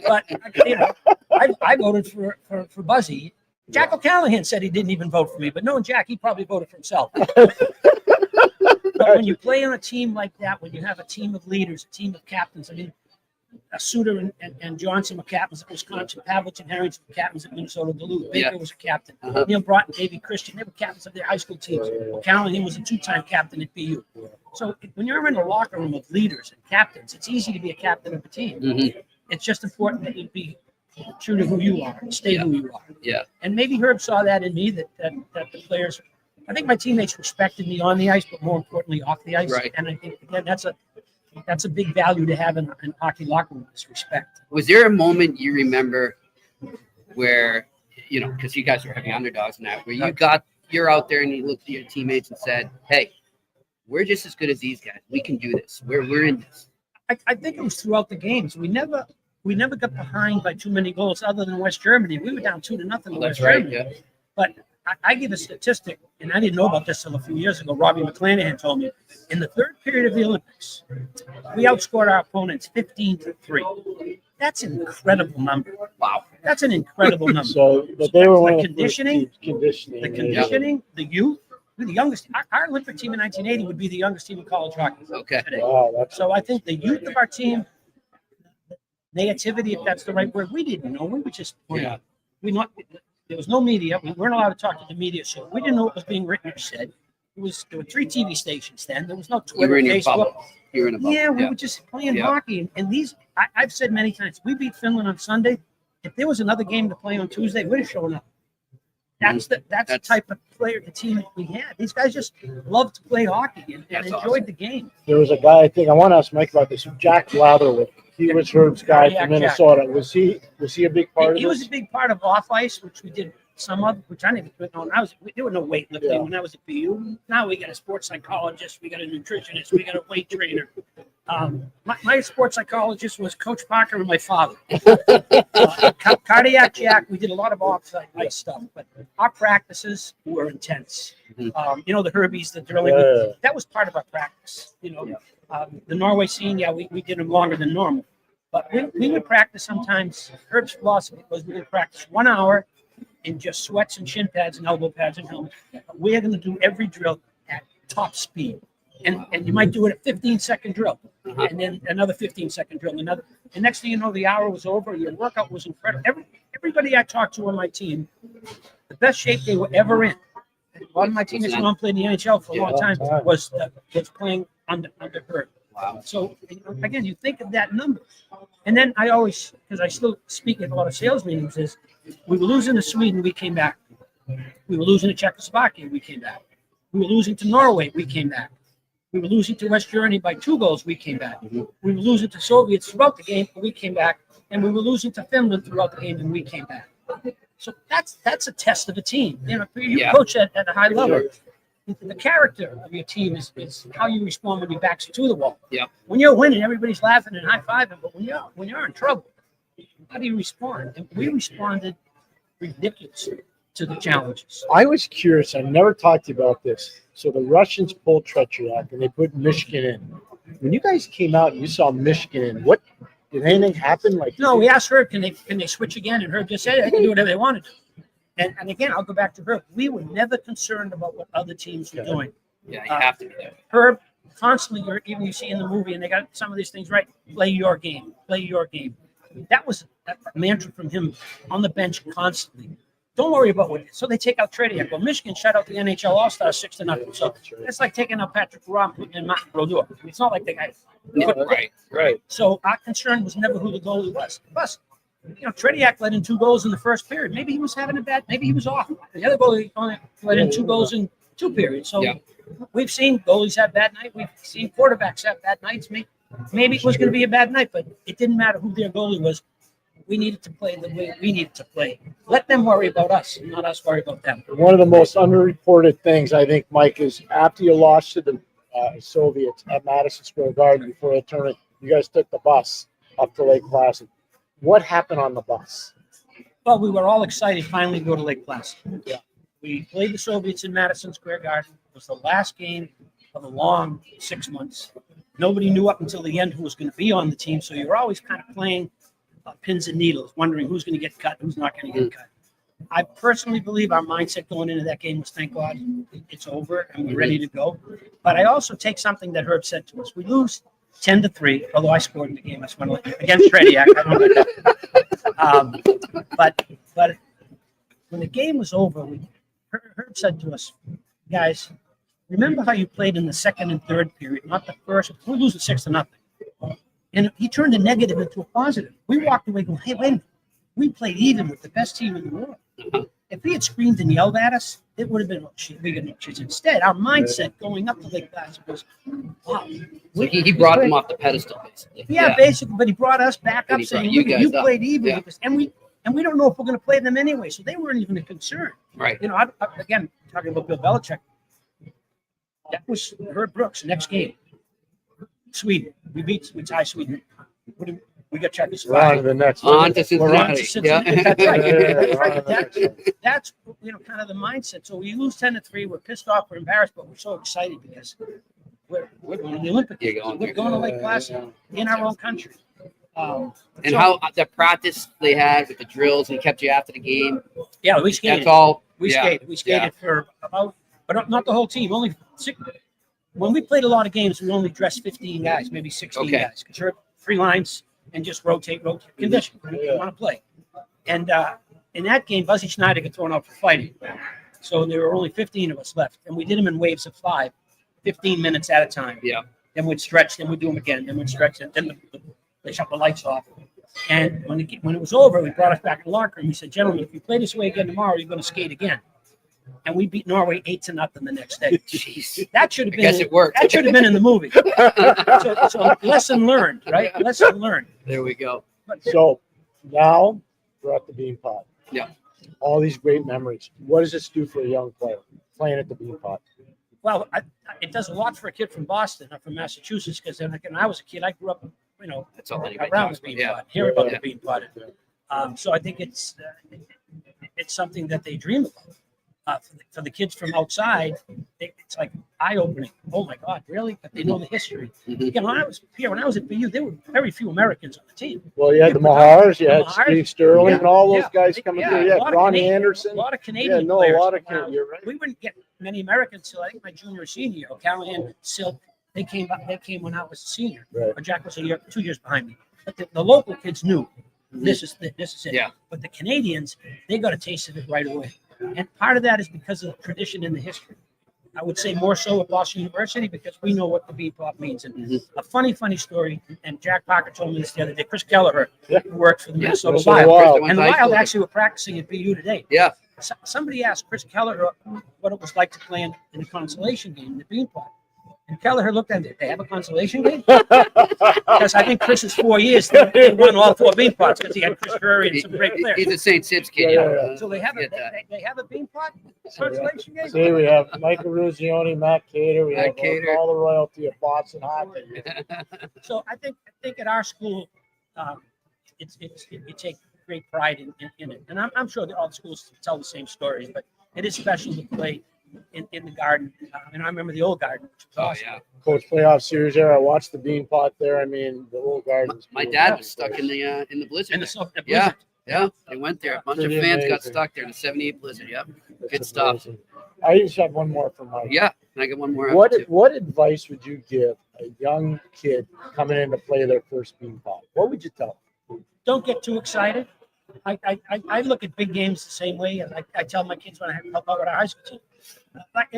But, I voted for Buzzy. Jack O'Callahan said he didn't even vote for me, but knowing Jack, he probably voted for himself. But when you play on a team like that, when you have a team of leaders, a team of captains, I mean, Suter and Johnson were captains at Wisconsin, Pavlich and Harrington were captains at Minnesota Duluth. Baker Yeah. was a captain. Uh-huh. Neil Broughton, Davey Christian, they were captains of their high school teams. O'Callahan was a 2-time captain at BU. So when you're in a locker room of leaders and captains, it's easy to be a captain of a team. Mhm. It's just important that you be true to who you are and stay who you are. Yeah. And maybe Herb saw that in me, that the players, I think my teammates respected me on the ice, but more importantly off the ice. Right. And I think, again, that's a big value to have in hockey locker room, is respect. Was there a moment you remember where, because you guys were heavy underdogs now, where you're out there and you looked at your teammates and said, hey, we're just as good as these guys. We can do this. We're in this. I think it was throughout the games. We never got behind by too many goals other than West Germany. We were down 2-0 to West Germany. Yeah. But I give a statistic, and I didn't know about this until a few years ago. Robbie McClanahan told me, in the third period of the Olympics, we outscored our opponents 15-3. That's an incredible number. Wow. That's an incredible number. So, but they were one of the conditioning, first teams, conditioning. the conditioning, the youth. We're the youngest. Our Olympic team in 1980 would be the youngest team in college hockey Okay. today. Wow, that's So I think the youth of our team, nativity, if that's the right word, we didn't know. We were just playing. Yeah. There was no media. We weren't allowed to talk to the media, so we didn't know what was being written or said. There were 3 TV stations then. There was no You were Twitter, in your Facebook. bubble. You were in a bubble. Yeah, we were just playing Yeah. hockey. And these, I've said many times, we beat Finland on Sunday. If there was another game to play on Tuesday, we'd have shown up. That's the type of player, the team that we had. These guys just loved to play hockey and That's enjoyed awesome. the game. There was a guy, I think, I want to ask Mike about this, Jack Latherwood. He was Herb's guy Cardiac from Jack. Minnesota. Was he a big part of He this? was a big part of off ice, which we did some of, which I didn't even know. There was no weightlifting Yeah. when I was at BU. Now we got a sports psychologist, we got a nutritionist, we got a weight trainer. My sports psychologist was Coach Parker and my father. Cardiac Jack, we did a lot of off ice stuff, but our practices were intense. The Herbies, the drilling, Yeah. that was part of our practice. The Norway scene, we did them longer than normal. But we would practice sometimes. Herb's philosophy was we would practice 1 hour in just sweats and shin pads and elbow pads and helmets. We're going to do every drill at top speed. And you might do it at 15-second drill, and then another 15-second drill, and next thing you know, the hour was over. Your workout was incredible. Everybody I talked to on my team, the best shape they were ever in. One of my teammates who played in the NHL for a long time was playing under her. Wow. So again, you think of that number, and then I always, because I still speak at a lot of sales meetings, is we were losing to Sweden, we came back. We were losing to Czechoslovakia, we came back. We were losing to Norway, we came back. We were losing to West Journey by 2 goals. We came back. We were losing to Soviets throughout the game, and we came back. And we were losing to Finland throughout the game, and we came back. So that's a test of a team. You know, you coach at a high level. The character of your team is how you respond when your back's to the wall. Yeah. When you're winning, everybody's laughing and high-fiving. But when you're in trouble, how do you respond? And we responded ridiculously to the challenges. I was curious. I never talked to you about this. So the Russians pulled Tretiak and they put Michigan in. When you guys came out and you saw Michigan in, what did anything happen? Like no, we asked Herb, can they switch again? And Herb just said they can do whatever they wanted to. And again, I'll go back to Herb. We were never concerned about what other teams were doing. Yeah, you have to be there. Herb constantly, or even you see in the movie, and they got some of these things right. Play your game. Play your game. That was a mantra from him on the bench constantly. Don't worry about what. So they take out Tretiak. Well, Michigan shut out the NHL All-Stars 6-0. So it's like taking out Patrick Roy and Matt Keator. It's not like they got. Right. So our concern was never who the goalie was. Plus, you know, Tretiak let in 2 goals in the first period. Maybe he was having a bad. Maybe he was off. The other goalie only let in 2 goals in 2 periods. So we've seen goalies have bad nights. We've seen quarterbacks have bad nights. Maybe it was going to be a bad night, but it didn't matter who their goalie was. We needed to play the way we needed to play. Let them worry about us, not us worry about them. one of the most underreported things, I think, Mike, is after you lost to the Soviets at Madison Square Garden before the tournament, you guys took the bus up to Lake Placid. What happened on the bus? Well, we were all excited finally to go to Lake Placid. Yeah. We played the Soviets in Madison Square Garden. It was the last game of a long 6 months. Nobody knew up until the end who was going to be on the team, so you were always kind of playing pins and needles, wondering who's going to get cut, who's not going to get cut. I personally believe our mindset going into that game was, thank God, it's over and we're ready to go. But I also take something that Herb said to us. We lose 10-3, although I scored in the game. I just want to against Tretiak. I don't like that. But when the game was over, Herb said to us, guys, remember how you played in the second and third period, not the first. We're losing 6-0. And he turned a negative into a positive. We walked away going, hey, wait a minute. We played even with the best team in the world. If he had screamed and yelled at us, it would have been, we got no chance. Instead, our mindset going up to Lake Placid was, wow. So he brought them off the pedestal, basically. Yeah, basically, but he brought us back up saying, you played even with us. And we don't know if we're going to play them anyway. So they weren't even a concern. Right. You know, again, talking about Bill Belichick, that was Herb Brooks' next game. Sweden. We tie Sweden. We got Czechoslovakia. On to the next on to Cincinnati. Yeah. That's right. That's kind of the mindset. So we lose 10-3. We're pissed off. We're embarrassed, but we're so excited because we're going to the Olympics. We're going to Lake Placid in our own country. And how the practice they had with the drills, and he kept you after the game. Yeah, we skated. That's all. We skated for about, but not the whole team. Only 6. When we played a lot of games, we only dressed 15 guys, maybe 16 guys. Because you're 3 lines and just rotate. Condition. You want to play. And in that game, Buzzy Schneider got thrown out for fighting. So there were only 15 of us left. And we did them in waves of 5, 15 minutes at a time. Yeah. Then we'd stretch, then we'd do them again, then we'd stretch, and then they shut the lights off. And when it was over, we brought us back to the locker room. We said, gentlemen, if you play this way again tomorrow, you're going to skate again. And we beat Norway 8-0 the next day. Jeez. That should have been. I guess it worked. That should have been in the movie. So lesson learned, right? Lesson learned. There we go. So now we're at the Beanpot. Yeah. All these great memories. What does this do for a young player playing at the Beanpot? Well, it does a lot for a kid from Boston or from Massachusetts, because when I was a kid, I grew up, That's all anybody around talks the about. Beanpot, hear about the Beanpot. So I think it's something that they dream about. For the kids from outside, it's like eye-opening. Oh my God, really? But they know the history. Again, when I was at BU, there were very few Americans on the team. Well, you had the Mahars, you had Steve Sterling, and all those guys coming through. Yeah, Ronnie Anderson. A lot of Canadian players. A lot of Canadian. You're right. We wouldn't get many Americans till I think my junior or senior year. Callahan, Silk, they came when I was a senior. Right. Or Jack was 2 years behind me. But the local kids knew this is it. Yeah. But the Canadians, they got a taste of it right away. And part of that is because of the tradition and the history. I would say more so at Boston University because we know what the Beanpot means. And a funny story, and Jack Parker told me this the other day, Chris Kelleher, who worked for the Minnesota Wild. And the Wild actually were practicing at BU today. Yeah. Somebody asked Chris Kelleher what it was like to play in a consolation game in the Beanpot. And Kelleher looked at it. They have a consolation game? Because I think Chris's 4 years, they won all 4 Beanpots because he had Chris Curry and some great players. He's a St. Sips kid. Yeah. So they have a Beanpot consolation game? See, we have Mike Eruzione, Matt Keator, we Matt have Keator. all the royalty of Boston hockey. So I think at our school, you take great pride in it. And I'm sure that all the schools tell the same stories, but it is special to play in the Garden. And I remember the old Garden. Which was awesome. Yeah. Coach playoff series there. I watched the Beanpot there. I mean, the old Garden's My cool. dad was stuck in the blizzard. And there. the Yeah. Blizzard. Yeah, they went there. A bunch of Pretty fans got amazing. stuck there in the 78 blizzard. Yep. That's Good stuff. amazing. I just have one more for Mike. Yeah. Can I get one more? What after two? what advice would you give a young kid coming in to play their first Beanpot? What would you tell them? Don't get too excited. I look at big games the same way. I tell my kids when I help out with our high school team,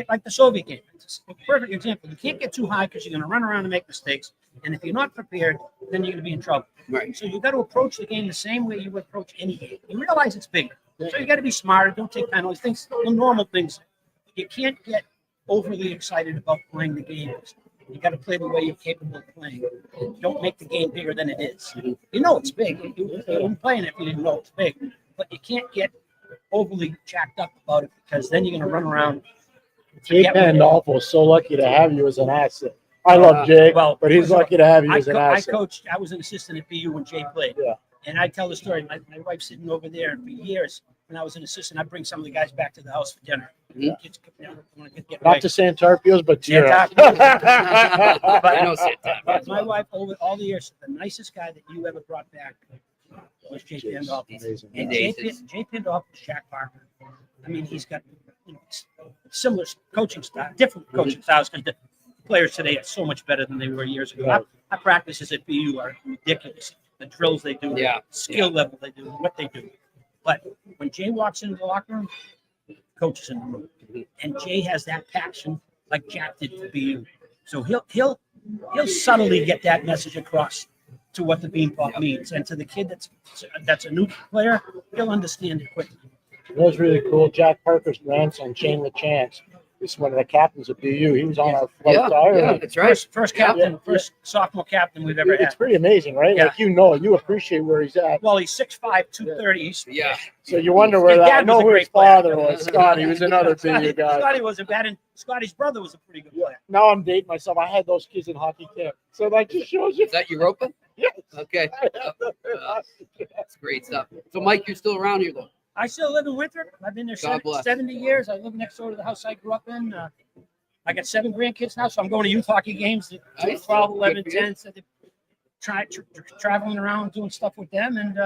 like the Soviet game. It's a perfect example. You can't get too high because you're going to run around and make mistakes. And if you're not prepared, then you're going to be in trouble. Right. So you got to approach the game the same way you would approach any game. You realize it's bigger. So you got to be smarter. Don't take penalties. Things, the normal things. You can't get overly excited about playing the game. You got to play the way you're capable of playing. Don't make the game bigger than it is. You know it's big. You wouldn't play it if you didn't know it's big. But you can't get overly jacked up about it because then you're going to run around. Jake Pandolfo was so lucky to have you as an asset. I love Jake, but he's lucky to have you as an asset. I was an assistant at BU when Jay played. Yeah. And I tell the story. My wife's sitting over there, and for years, when I was an assistant, I'd bring some of the guys back to the house for dinner. Mhm. Kids want to get Not to Santarpio's, but to your house. I know Santa. My wife, over all the years, the nicest guy that you ever brought back was Jay Pandolfo. Amazing. And He Jay Pandolfo was Jack Parker. I mean, he's got similar coaching style, different coaching styles because the players today are so much better than they were years ago. Right. Our practices at BU are ridiculous. The drills they do, Yeah. the skill level they do, what they do. But when Jay walks into the locker room, coach is in the room. And Jay has that passion like Jack did for BU. So he'll subtly get that message across to what the Beanpot means. And to the kid that's a new player, he'll understand it quickly. That was really cool. Jack Parker's grandson, Shane LaChance, is one of the captains at BU. He was on our flight to Yeah, Ireland. that's right. First captain, first sophomore captain we've ever It's had. pretty amazing, right? Yeah. Like you appreciate where he's at. Well, he's 6'5", 230. He's, Yeah. So you wonder where His that. I dad know was a who great his father player. was. Scotty was another BU guy. Scotty wasn't bad, and Scotty's brother was a pretty good player. Now I'm dating myself. I had those kids in hockey camp, so that just shows you. Is that Europa? Yes. Okay. That's great stuff. So, Mike, you're still around here, though? I still live in Winthrop. I've been there God bless. 70 years. I live next door to the house I grew up in. I got 7 grandkids now, so I'm going to youth hockey games at Nice. 12, 11, Good for you. 10. So traveling around, doing stuff with them, and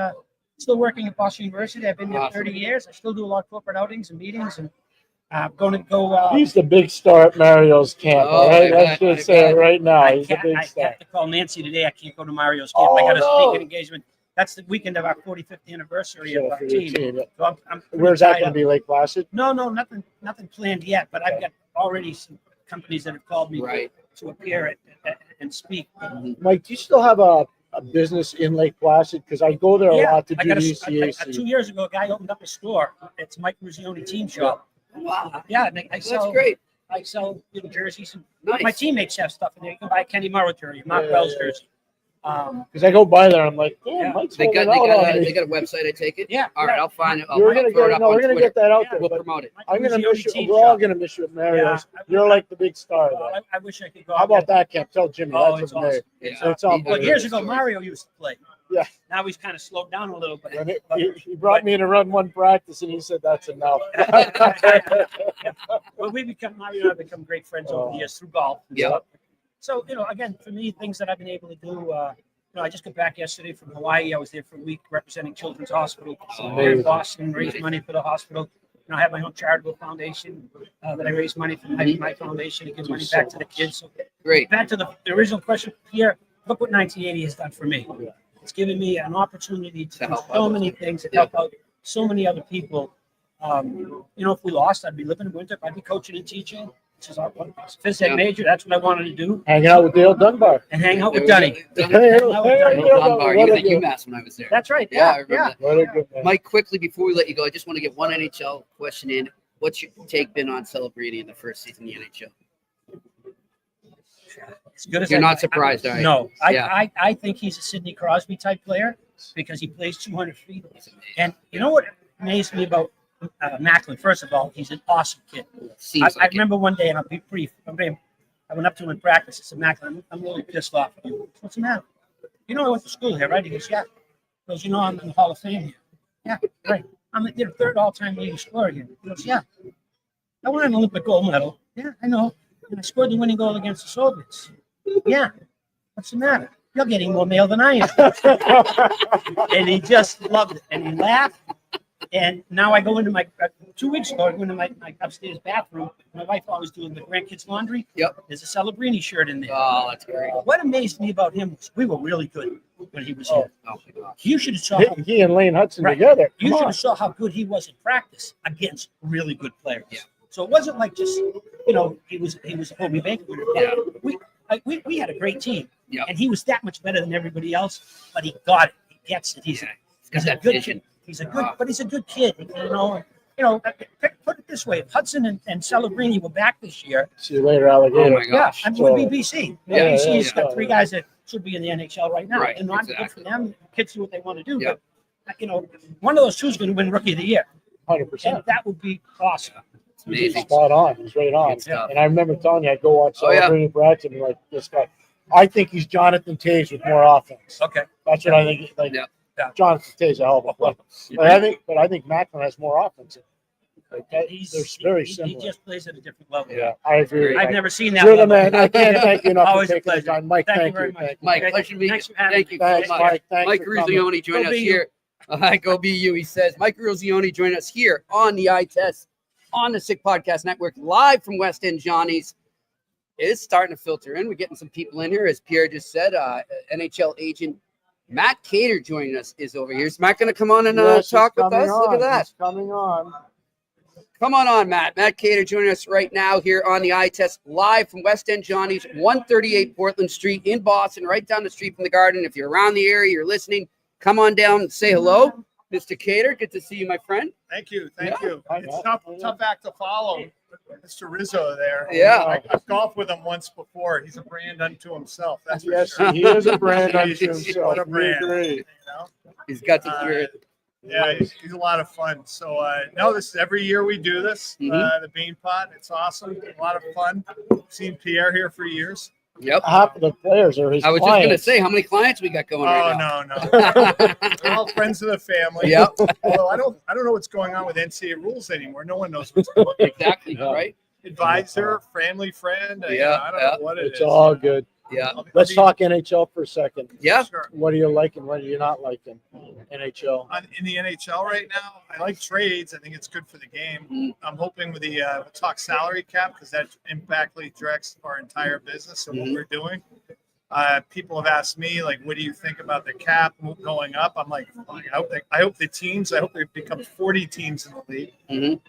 still working at Boston University. I've been there Awesome. 30 years. I still do a lot of corporate outings and meetings, and going to go. He's the big star at Mario's camp. Oh, all right, I let's bet, just say it right now. I He's a big star. have to call Nancy today. I can't go to Mario's camp. Oh, I got a no. speaking engagement. That's the weekend of our 45th anniversary of So our for your team. team, yeah. So I'm pretty Where's that tied going to up. be? Lake Placid? No, nothing planned yet. But I've got already some companies that have called me Right. to appear and speak. Mike, do you still have a business in Lake Placid? Because I go there a lot to I do got the a, 2 ECHL. years ago, a guy opened up a store. It's Mike Eruzione Team Shop. Wow. Yeah, I sell. That's great. I sell jerseys. And Nice. my teammates have stuff in there. You can buy Kenny Morrow jersey, Mark Yeah, Wells yeah. jersey. Because I go by there, I'm like, damn, Yeah. Mike's They holding got, out on me. they got a website, I take it? Yeah, All right, yeah. I'll find it. I'll We're gonna throw it get up no, on we're gonna Twitter. get that out Yeah. there. We'll But promote it. Mike I'm gonna Eruzione miss you. Team We're all Shop. gonna miss you at Mario's. Yeah. You're like the big star Well, there. I wish I could go. How about that camp? Tell Jimmy. Oh, That's it's amazing. awesome. Yeah. It's Well, unbelievable. years ago, Mario used to play. Yeah. Now he's kind of slowed down a little bit. And he brought me in to run one practice, and he said that's enough. Well, Mario and I have become great friends over the years through golf. and Yeah. stuff. So, again, for me, things that I've been able to do, I just got back yesterday from Hawaii. I was there for a week representing Children's Hospital here in Boston, raised money for the hospital. I have my own charitable foundation that I raise money for my foundation to give money back to the kids. So Great. back to the original question, Pierre, look what 1980 has done for me. It's given me an opportunity to do help so others. many things and help out so many other people. If we lost, I'd be living in Winthrop. I'd be coaching and teaching. Which is our phys ed Yeah. major. That's what I wanted to do. Hanging out with Dale Dunbar. And hang out with There we Dunny. go. Hey, Dunbar. hey, He was at hey, UMass when I was there. That's right. Yeah, I Yeah, remember yeah. that. What a good man. Mike, quickly before we let you go, I just want to get one NHL question in. What's your take been on Celebrini in the first season of the NHL? As good as You're not surprised, are you? No, Yeah. I think he's a Sidney Crosby type player because he plays 200 feet. And you know what amazed me about Macklin? First of all, he's an awesome kid. Seems I like it. remember one day, and I'll be brief. I went up to him in practice. I said, Macklin, I'm really pissed off at you. What's the matter? You know I went to school here, right? He goes, yeah. He goes, you know I'm in the Hall of Fame here. Yeah, right. I'm the third all-time leading scorer here. He goes, yeah. I won an Olympic gold medal. Yeah, I know. And I scored the winning goal against the Soviets. Yeah. What's the matter? You're getting more mail than I am. And he just loved it. And he laughed. And now I go into my 2 weeks ago, I went into my upstairs bathroom. My wife always doing the grandkids' laundry. Yep. There's a Celebrini shirt in there. Oh, that's great. What amazed me about him was we were really good when he was here. Oh my gosh. You should have saw He and Lane Hutson Right. together. you Come should on. have saw how good he was in practice against really good players. Yeah. So it wasn't like just he was a Hobie Baker. Yeah. We had a great team, Yep. and he was that much better than everybody else. But he got it. He gets it. He's He's a got that good vision. kid. He's a good, but he's a good kid. Put it this way: if Hutson and Celebrini were back this year, See you later, alligator. Oh my gosh. I would be BC. Yeah, BC's yeah. got 3 guys that should be in the NHL right now, Right, and not good exactly. for them. Kids do what they want to do, Yep. but one of those two is going to win Rookie of the Year, 100%. and that would be awesome. It's amazing. Spot on. He's right on. Good stuff. And I remember telling you, I'd go watch Oh, yeah. Celebrini practice and be like, this guy. I think he's Jonathan Taves with more offense. Okay. That's what I think. Like Yeah. Jonathan Taves, a hell of a player. But I think Macklin has more offense. Like that, they're very He similar. just plays at a different level. Yeah, I agree. I've never seen that. You're the level. man. I can't thank you enough Always for a taking the pleasure. time. Mike, Thank you thank very you. much. Thank you. Mike, Okay. pleasure to meet Thanks you. for having Thank me. you so Thanks, much. Mike. Thanks Mike for coming. Eruzione joining Go us be here. Go be you, he says. Mike Eruzione joining us here on the eye test on the Sick Podcast Network, live from West End Johnnie's. It's starting to filter in. We're getting some people in here, as Pierre just said. NHL agent Matt Keator joining us is over here. Is Matt going to come on and Yes, talk he's with us? coming Look at on. that. He's coming on. Come on, Matt. Matt Keator joining us right now here on the eye test, live from West End Johnnie's, 138 Portland Street in Boston, right down the street from the Garden. If you're around the area, you're listening, come on down and say hello. Mr. Keator, good to see you, my friend. Thank you. Thank Yeah. you. Hi, It's Matt. tough act to follow. Mr. Rizzo there. Yeah. I've golfed with him once before. He's a brand unto himself. That's for Yes, sure. he is a brand unto He's- himself. What a We brand. agree. You know? He's got the spirit. Yeah, he's a lot of fun. So, no, this is every year we do this, Mhm. the Beanpot. It's awesome. A lot of fun. Seen Pierre here for years. Yep. Half of the players are his I was just going to clients. say, how many clients we got going right Oh, now? no. They're all friends of the family. Yep. Although I don't know what's going on with NCAA rules anymore. No one knows what's going on. Exactly, Yeah. right? Advisor, family friend. Yeah, I don't yeah. know what it is. It's all good. Yeah. Let's talk NHL for a second. Yeah. Sure. What are you liking? What are you not liking? NHL. In the NHL right now, I like trades. I think it's good for the game. I'm hoping with the we'll talk salary cap because that impactly directs our entire business and what we're doing. People have asked me, like, what do you think about the cap going up? I'm like, I hope it becomes 40 teams in the league, Mhm.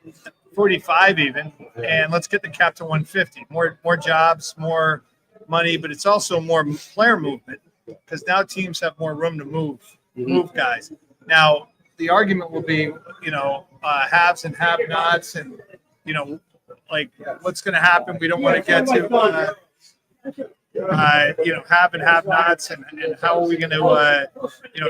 45 even, and let's get the cap to 150. More jobs, more money, but it's also more player movement because now teams have more room to move guys. Now the argument will be, haves and have-nots, and like what's going to happen. We don't want to get to. Have and have-nots, and how are we going to,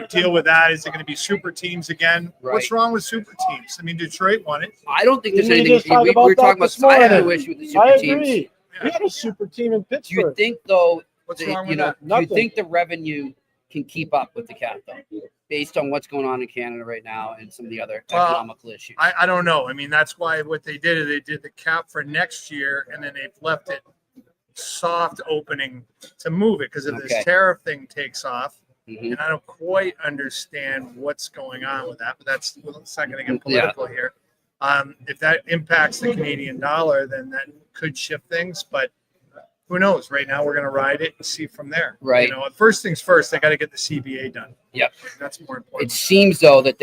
deal with that? Is it going to be super teams again? Right. What's wrong with super teams? I mean, Detroit won it. I don't think there's Didn't we anything. just talk We about were that talking about. this I have no morning? issue with the super I teams. agree. We had a super team in Do you Pittsburgh. think, though, What's that, wrong with do that? you Nothing. think the revenue can keep up with the cap, though, based on what's going on in Canada right now and some of the other Well, economical issues? I don't know. I mean, that's why what they did is they did the cap for next year, and then they've left it soft opening to move it because if Okay. this tariff thing takes off, Mhm. and I don't quite understand what's going on with that, but that's it's not going to get Yeah. political here. If that impacts the Canadian dollar, then that could shift things, but who knows? Right now, we're going to ride it and see from there. Right. First things first, they got to get the CBA done. Yep. That's more It important. seems, though, that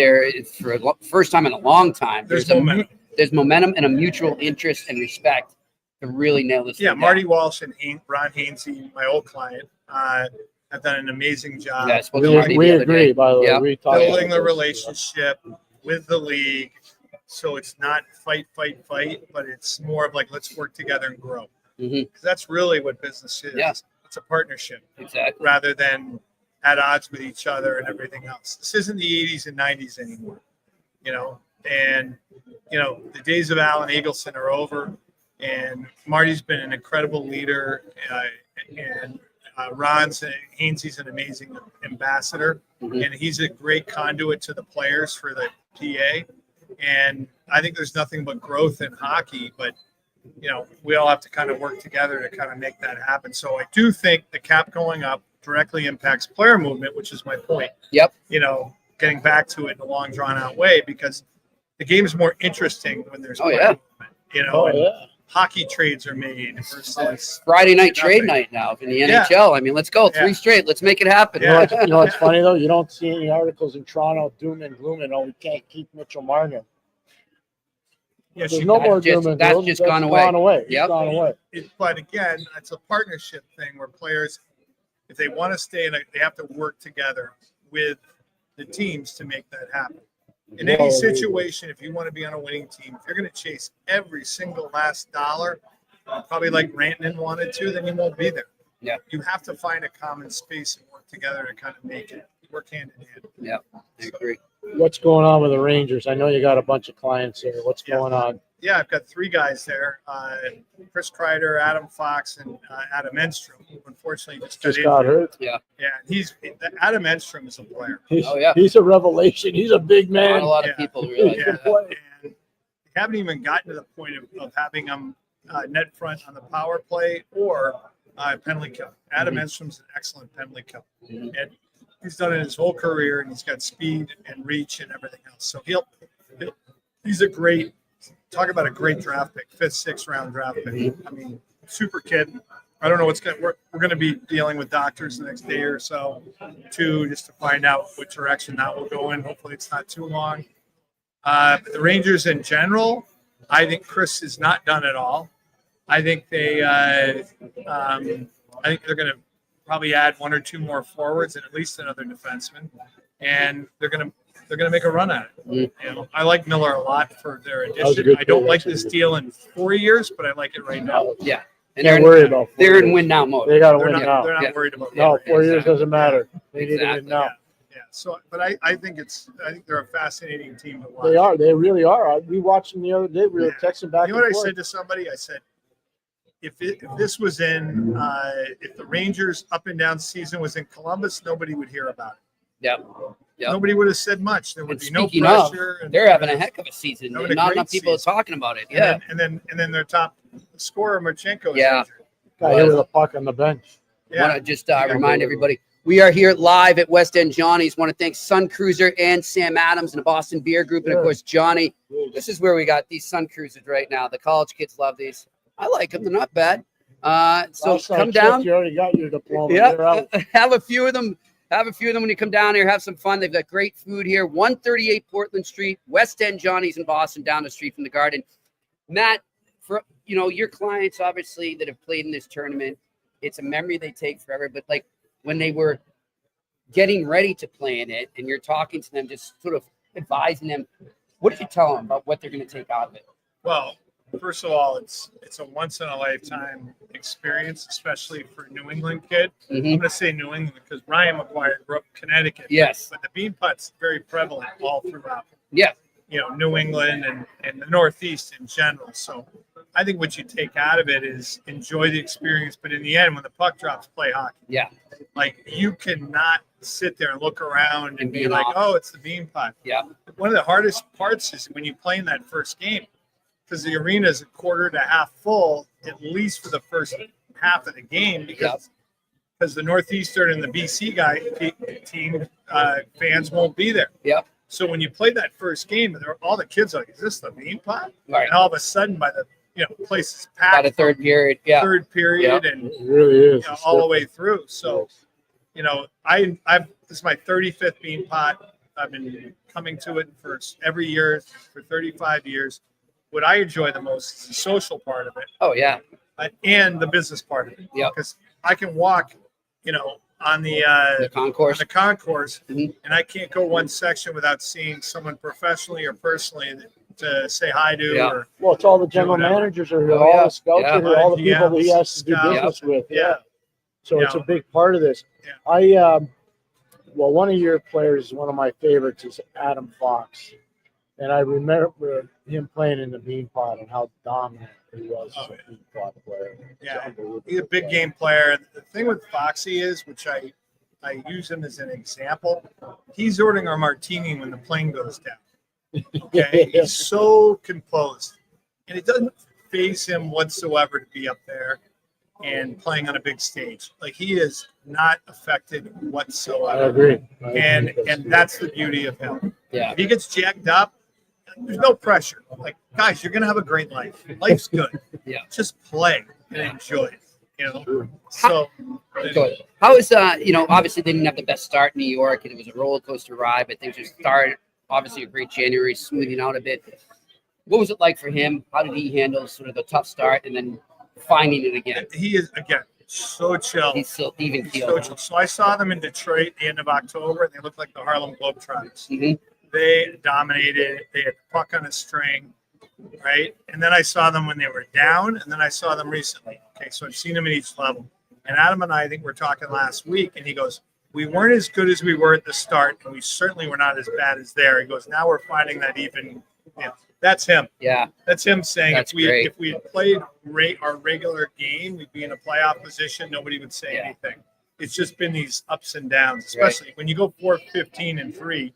for the first time in a long time, There's there's momentum. there's momentum and a mutual interest and respect to really nail this. Yeah, thing Marty down. Walsh and Ron Hainsey, my old client, have done an amazing job Yeah, I spoke to Marty We the other agree, day. by the way. Yeah. We talked building about the this. relationship with the league. So it's not fight, but it's more of like, let's work together and grow. Mhm. That's really what business is. Yeah. It's a partnership Exactly. rather than at odds with each other and everything else. This isn't the 80s and 90s anymore, and the days of Alan Eagleson are over, and Marty's been an incredible leader, and Ron's Hainsey's an amazing ambassador, and he's a great conduit to the players for the PA. And I think there's nothing but growth in hockey, but we all have to kind of work together to kind of make that happen. So I do think the cap going up directly impacts player movement, which is my point. Yep. Getting back to it in a long drawn out way, because the game is more interesting when there's player movement, hockey trades are made versus Friday night trade nothing. night now in the NHL. I mean, let's go 3 straight. Let's make it happen. Yeah. What's funny though? You don't see any articles in Toronto doom and gloom and we can't keep Mitchell Marner. Yeah, There's no more doom and gloom. That's just gone away. It's gone away. But again, it's a partnership thing where players, if they want to stay in they have to work together with the teams to make that happen. In any situation, if you want to be on a winning team, if you're going to chase every single last dollar, probably like Rantanen wanted to, then you won't be there. Yeah. You have to find a common space and work together to kind of make it work hand in hand. Yeah, I agree. What's going on with the Rangers? I know you got a bunch of clients there. What's going on? Yeah, I've got 3 guys there: Chris Kreider, Adam Fox, and Adam Enstrom, who unfortunately just Got hurt. Yeah. Yeah, Adam Enstrom is a player. He's a revelation. He's a big man. Not a lot of people realize Yeah, that. and they haven't even gotten to the point of having him net front on the power play or penalty kill. Adam Enstrom's an excellent penalty kill, and he's done it his whole career, and he's got speed and reach and everything else. So he's a great. Talk about a great draft pick, 5th, 6th round draft pick. I mean, super kid. I don't know what's going. We're going to be dealing with doctors the next day or so, too, just to find out what direction that will go in. Hopefully, it's not too long. But the Rangers in general, I think Chris is not done at all. I think I think they're going to probably add 1 or 2 more forwards and at least another defenseman, and they're going to make a run at it. I like Miller a lot for their addition. I don't like this deal in 4 years, but I like it right now. Yeah. And Can't worry about 4 they're in years. win now mode. They got to They're win not, now. they're not worried about No, that. 4 years doesn't matter. They need to Exactly. win now. Yeah. So, but I think they're a fascinating team to watch. They are. They really are. We watched them the other day. We were texting back You know what and I forth. said to somebody? I said, if this was in, if the Rangers up and down season was in Columbus, nobody would hear about it. Yep. Yep. Nobody would have said much. There would And be no speaking of, pressure. And they're having a heck of a season. Having a Not great enough people season. are talking about it. and Yeah. then their top scorer Marchenko is Yeah. injured. Got hit with a puck on the bench. Yeah. Want to just remind everybody, we are here live at West End Johnnie's. Want to thank Sun Cruiser and Sam Adams and the Boston Beer Group, and of course Johnny. This is where we got these Sun Cruisers right now. The college kids love these. I like them. They're not bad. So Last night, come Chip, down. You already got your diploma. You're out. Yeah, have a few of them. Have a few of them when you come down here. Have some fun. They've got great food here. 138 Portland Street, West End Johnnie's in Boston, down the street from the Garden. Matt, for your clients obviously that have played in this tournament, it's a memory they take forever. But like when they were getting ready to play in it, and you're talking to them, just sort of advising them, what did you tell them about what they're going to take out of it? Well, first of all, it's a once in a lifetime experience, especially for a New England kid. I'm going to say New England because Ryan McGuire grew up in Connecticut. Yes. But the Beanpot's very prevalent all throughout. Yeah. New England and the Northeast in general. So I think what you take out of it is enjoy the experience. But in the end, when the puck drops, play hockey. Yeah. Like you cannot sit there and look around and be be like, off. oh, it's the Beanpot. Yeah. One of the hardest parts is when you play in that first game, because the arena is a quarter to half full, at least for the first half of the game, because the Northeastern and the BC team fans won't be there. Yep. So when you play that first game, all the kids are like, is this the Beanpot? Right. And all of a sudden, by the place is packed. By the third period. Yeah. Third period, and It really is. all the way through. So, I've this is my 35th Beanpot. I've been coming to it for every year for 35 years. What I enjoy the most is the social part of it, Oh yeah. and the business part of it. Yep. Because I can walk, on the Concourse. concourse, Mhm. and I can't go one section without seeing someone professionally or personally to say hi to. Yeah. Or Well, it's all the general whatever. managers are here, Oh, all yeah. the scouts Yeah. are here, all the people that he has to do Scouts. business with. Yeah. So it's a Yeah. big part of this. Yeah. Well, one of your players, one of my favorites, is Adam Fox. And I remember him playing in the Beanpot and how dominant he was as a Beanpot player. Yeah, he's a big game player. The thing with Foxy is, which I use him as an example, he's ordering our martini when the plane goes down. Okay, he's so composed, and it doesn't faze him whatsoever to be up there and playing on a big stage. Like, he is not affected whatsoever. I agree. And that's the beauty of him. Yeah. If he gets jacked up, there's no pressure. Like, guys, you're gonna have a great life. Life's good. Yeah. Just play and enjoy it. You know. So How is obviously they didn't have the best start in New York, and it was a roller coaster ride, but things just started obviously a great January, smoothing out a bit. What was it like for him? How did he handle sort of the tough start and then finding it again? he is, again, so chill. He's still even So keeled. chill. So I saw them in Detroit at the end of October, and they looked like the Harlem Globetrotters. Mhm. They dominated. They had the puck on a string, right? And then I saw them when they were down, and then I saw them recently. Okay, so I've seen them at each level. And Adam and I think were talking last week, and he goes, we weren't as good as we were at the start, and we certainly were not as bad as there. He goes, now we're finding that even. Yeah, that's him. Yeah. That's him saying That's if we great. if we had played our regular game, we'd be in a playoff position. Nobody would say Yeah. anything. It's just been these ups and downs, especially when you go 4-15-3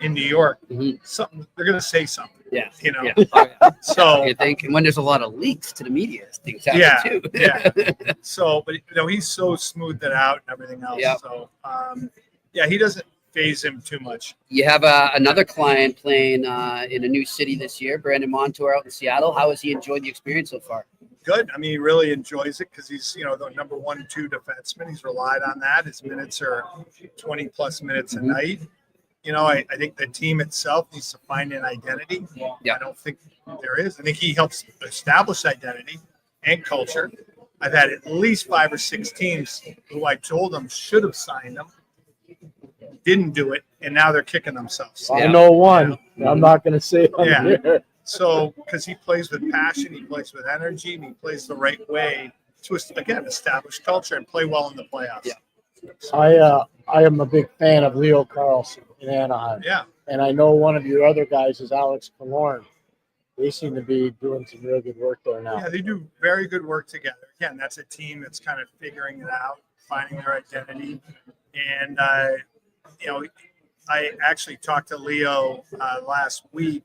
in New York. Mhm. Something they're going to say something. Yeah. You know. Yeah. Oh, yeah. So I think, and when there's a lot of leaks to the media, things happen yeah, too. yeah. So, but he's so smoothed it out and everything else. Yeah. So, he doesn't phase him too much. You have another client playing in a new city this year, Brandon Montour out in Seattle. How has he enjoyed the experience so far? Good. I mean, he really enjoys it because he's, the number 1-2 defenseman. He's relied on that. His minutes are 20 plus minutes a night. I think the team itself needs to find an identity. Yeah. I don't think there is. I think he helps establish identity and culture. I've had at least 5 or 6 teams who I told them should have signed him, didn't do it, and now they're kicking themselves. I know one. I'm not going to say it on Yeah. here. So, because he plays with passion, he plays with energy, and he plays the right way to, again, establish culture and play well in the playoffs. Yeah. I am a big fan of Leo Carlson in Anaheim. Yeah. And I know one of your other guys is Alex Killorn. They seem to be doing some real good work there now. Yeah, they do very good work together. Again, that's a team that's kind of figuring it out, finding their identity. And, I actually talked to Leo last week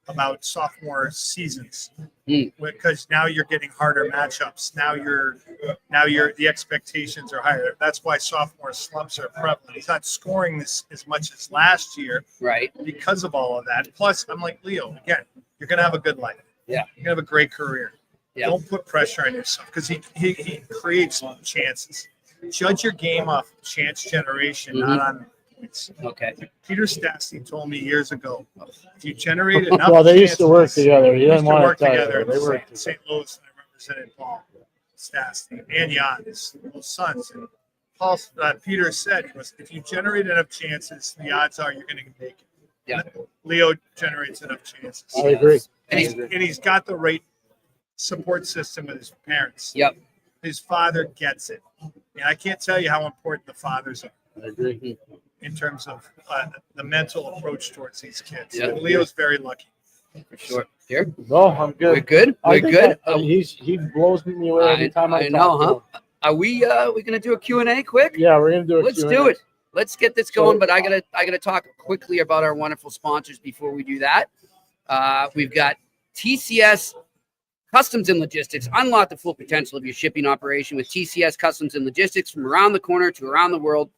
about sophomore seasons because now you're getting harder matchups. Now the expectations are higher. That's why sophomore slumps are prevalent. He's not scoring this as much as last year, Right. because of all of that. Plus, I'm like, Leo, again, you're gonna have a good life. Yeah. You're gonna have a great career. Yeah. Don't put pressure on yourself because he creates chances. Judge your game off chance generation, not on points. Okay. Peter Stastny told me years ago, if you generate enough Well, they used to work chances- together. He They didn't used to want work to tell you. together They in worked St. Louis, and I represented Paul Stastny and Jan, his little sons. And Paul, Peter said, he goes, if you generate enough chances, the odds are you're going to make it. Yeah. Leo generates enough chances. I agree. And he's got the right support system with his parents. Yep. His father gets it. And I can't tell you how important the fathers are I agree. in terms of the mental approach towards these kids. Yeah. Leo's very lucky. For sure. Here. No, I'm good. We're good. I We're think good. he blows me away every time I I know, talk huh? to him. Are we gonna do a Q&A quick? Yeah, we're gonna do it. Let's do it. Let's get this going. But I gotta talk quickly about our wonderful sponsors before we do that. We've got TCS Customs and Logistics. Unlock the full potential of your shipping operation with TCS Customs and Logistics from around the corner to around the world.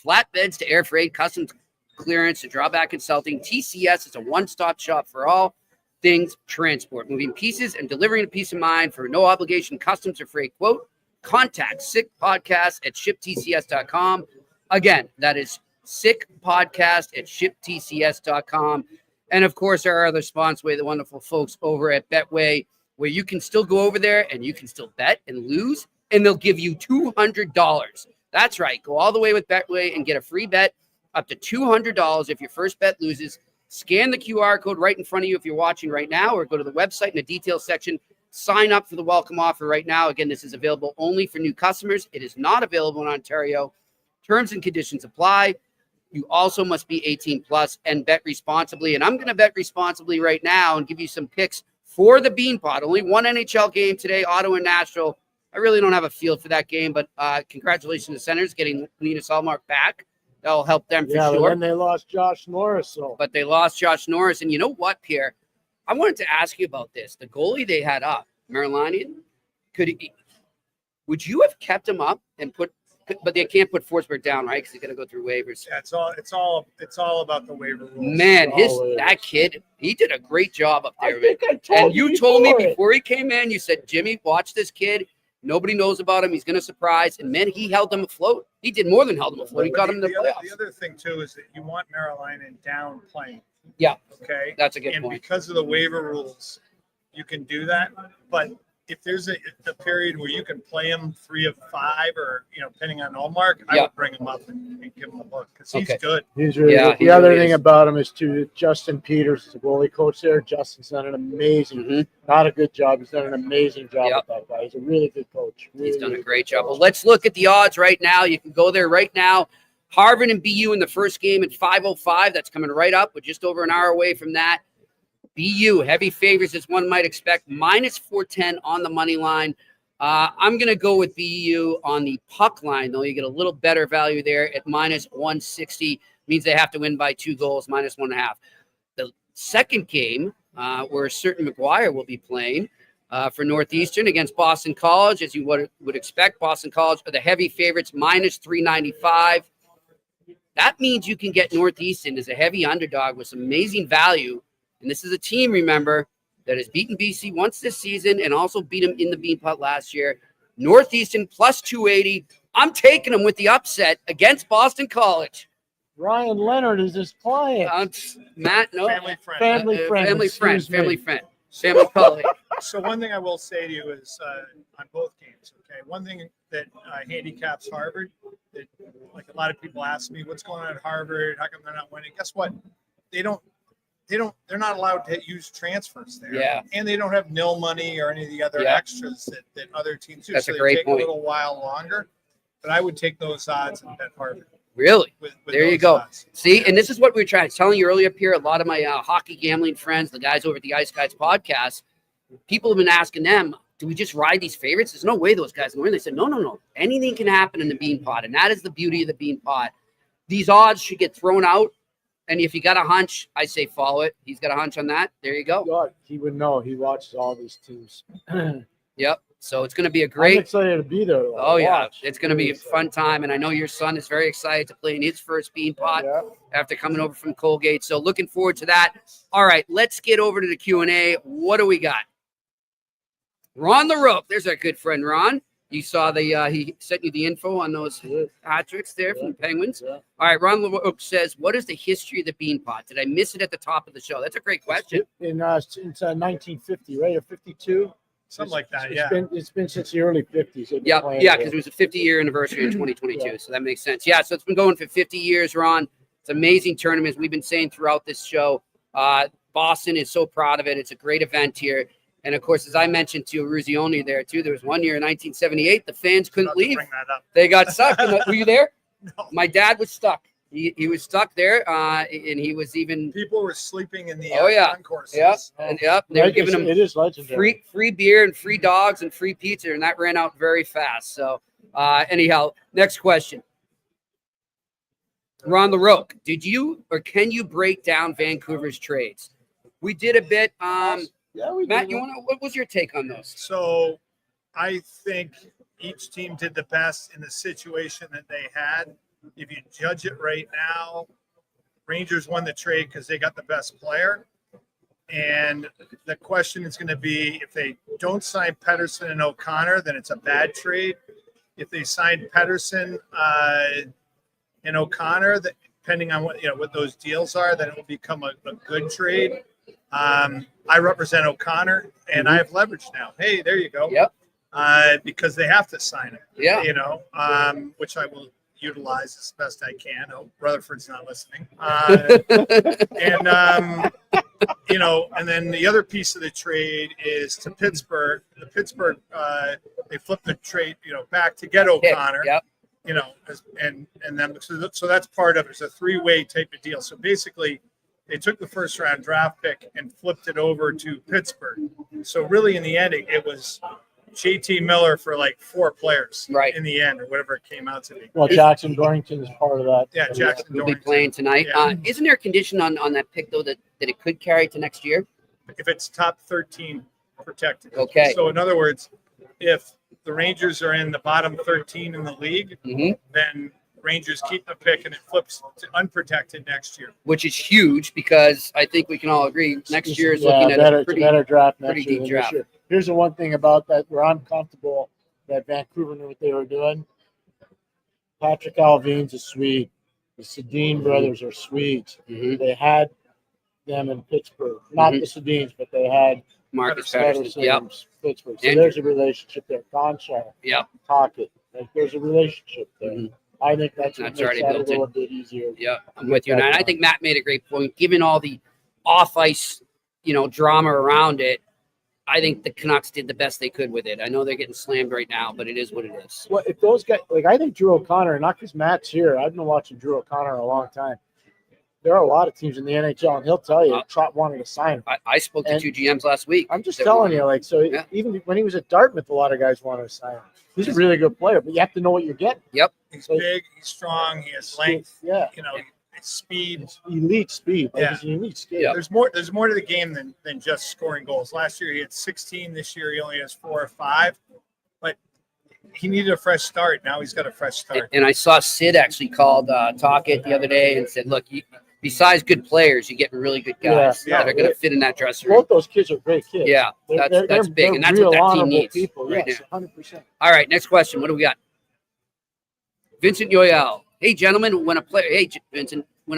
Flatbeds to air freight, customs clearance to drawback consulting. TCS is a one-stop shop for all things transport, moving pieces and delivering a peace of mind for no obligation customs or freight quote. Contact sickpodcast@shiptcs.com. Again, that is sickpodcast@shiptcs.com. And of course, our other sponsor, the wonderful folks over at Betway, where you can still go over there and you can still bet and lose, and they'll give you $200. That's right. Go all the way with Betway and get a free bet up to $200 if your first bet loses. Scan the QR code right in front of you if you're watching right now, or go to the website in the details section. Sign up for the welcome offer right now. Again, this is available only for new customers. It is not available in Ontario. Terms and conditions apply. You also must be 18 plus and bet responsibly. And I'm going to bet responsibly right now and give you some picks for the Beanpot. Only one NHL game today, Ottawa and Nashville. I really don't have a feel for that game, but congratulations to the Senators getting Linus Ullmark back. That'll help them for Yeah, sure. but then they lost Josh Norris. So. But they lost Josh Norris. And you know what, Pierre? I wanted to ask you about this. The goalie they had up, Marilanian, would you have kept him up and put? But they can't put Forsberg down, right? Because he's going to go through waivers. Yeah, it's all about the waiver rules. Man, that kid, he did a great job up there. I think I told and you you told me before before he came in, you said, Jimmy, watch this kid. Nobody knows about him. He's going to surprise. And man, he held them afloat. He did more than held them afloat. He got him in the playoffs. The other thing too is that you want Marilanian down playing. Yeah. Okay. That's a good and point. Because of the waiver rules, you can do that. But if there's a period where you can play him 3 of 5, or depending on Allmark, I would bring him up and give him a look because he's good. He's really good. The other thing about him is too, Justin Peters, the goalie coach there. Justin's done an amazing, not a good job. He's done an amazing job with that guy. He's a really good coach. Really, he's done a great job. Well, let's look at the odds right now. You can go there right now. Harvard and BU in the first game at 5:05. That's coming right up. We're just over an hour away from that. BU, heavy favorites as one might expect, minus 410 on the money line. I'm going to go with BU on the puck line, though. You get a little better value there at minus 160. Means they have to win by 2 goals, minus 1.5. The second game, where a certain McGuire will be playing for Northeastern against Boston College, as you would expect. Boston College are the heavy favorites, minus 395. That means you can get Northeastern as a heavy underdog with some amazing value. And this is a team, remember, that has beaten BC once this season and also beat them in the Beanpot last year. Northeastern plus 280. I'm taking them with the upset against Boston College. Ryan Leonard is his client. Matt, no. Family friend. Family colleague. So one thing I will say to you is on both games, okay, one thing that handicaps Harvard, that like a lot of people ask me, what's going on at Harvard? How come they're not winning? Guess what? They're not allowed to use transfers there. Yeah. And they don't have nil money or any of the other extras that other teams do. That's so a great take point. a little while longer. But I would take those odds and bet Harvard. Really? With there you go. Odds. See, and this is what we were telling you earlier, Pierre. A lot of my hockey gambling friends, the guys over at the Ice Guys podcast, people have been asking them, do we just ride these favorites? There's no way those guys can win. They said, no. Anything can happen in the Beanpot, and that is the beauty of the Beanpot. These odds should get thrown out. And if you got a hunch, I say follow it. He's got a hunch on that. There you go. God, he would know. He watches all these teams. Yep. So it's going to be a great. I'm excited to be there. Oh, yeah. It's going to be a fun time. And I know your son is very excited to play in his first Beanpot after coming over from Collegiate. So looking forward to that. All right, let's get over to the Q&A. What do we got? Ron the Rope. There's our good friend, Ron. You saw he sent you the info on those hat tricks there from the Penguins. Yeah. All right, Ron LaRoque says, what is the history of the Beanpot? Did I miss it at the top of the show? That's a great question. Since 1950, right? Or 52? Something like that, It's been since the early 50s. Yeah, because it was a 50-year anniversary in 2022, so that makes sense. Yeah, so it's been going for 50 years, Ron. It's amazing tournaments. We've been saying throughout this show, Boston is so proud of it. It's a great event here. And, of course, as I mentioned to Eruzione there, too, there was one year in 1978, the fans couldn't leave. They got stuck. Were you there? No. My dad was stuck. He was stuck there, and he was even. People were sleeping in the concourses. Yeah, they were giving them free beer and free dogs and free pizza, and that ran out very fast. So, anyhow, next question. Ron LaRoque, did you or can you break down Vancouver's trades? We did a bit. Matt, what was your take on those? So, I think each team did the best in the situation that they had. If you judge it right now, Rangers won the trade because they got the best player. And the question is going to be, if they don't sign Pettersson and O'Connor, then it's a bad trade. If they sign Pettersson and O'Connor, depending on what those deals are, then it will become a good trade. I represent O'Connor, and I have leverage now. Hey, there you go. Yep. Because they have to sign him. Yeah. Which I will utilize as best I can. Oh, Rutherford's not listening. And then the other piece of the trade is to Pittsburgh. The Pittsburgh, they flipped the trade, back to get O'Connor. Yep. And then so that's part of it. It's a three-way type of deal. So basically, they took the first round draft pick and flipped it over to Pittsburgh. So really, in the end, it was JT Miller for like 4 players, right? In the end, or whatever it came out to be. Well, Jackson Dorrington is part of that. Yeah, Jackson will be Dorrington. playing tonight. Yeah. Isn't there a condition on that pick though that it could carry to next year? If it's top 13 protected. Okay. So in other words, if the Rangers are in the bottom 13 in the league, then Rangers keep the pick and it flips to unprotected next year. Which is huge because I think we can all agree next year is looking at a pretty better draft next pretty year deep than draft. this year. Here's the one thing about that where I'm comfortable that Vancouver knew what they were doing. Patrick Alvin's a Swede. The Sedin brothers are Swedes. They had them in Pittsburgh. Not the Sedins, but they had Marcus Patterson Patterson. Yep. in Pittsburgh. So Andrew. there's a relationship there. Conchar. Yep. Talkett. Like, there's a relationship there. I think that's what makes already that a built in. little bit easier. Yeah, I'm with you. And I think Matt made a great point. Given all the off-ice, drama around it, I think the Canucks did the best they could with it. I know they're getting slammed right now, but it is what it is. Well, if those guys, I think Drew O'Connor, not because Matt's here, I've been watching Drew O'Connor a long time. There are a lot of teams in the NHL, and he'll tell you, Trot wanted to sign him. I spoke to 2 GMs last week. I'm just telling you, even when he was at Dartmouth, a lot of guys wanted to sign him. He's a really good player, but you have to know what you're getting. Yep. He's big, he's strong, he has length. Yeah. Speed. Elite speed. Yeah. He's an elite skill. Yeah. There's more to the game than just scoring goals. Last year he had 16. This year he only has 4 or 5. But he needed a fresh start. Now he's got a fresh start. And I saw Sid actually called Talkett the other day and said, look, besides good players, you're getting really good guys that are going to fit in that dressing room. Both those kids are great kids. Yeah, that's big. And that's what that team needs. People. Right Yes, now. 100%. All right, next question. What do we got? Vincent Yoyel. Hey, gentlemen, when a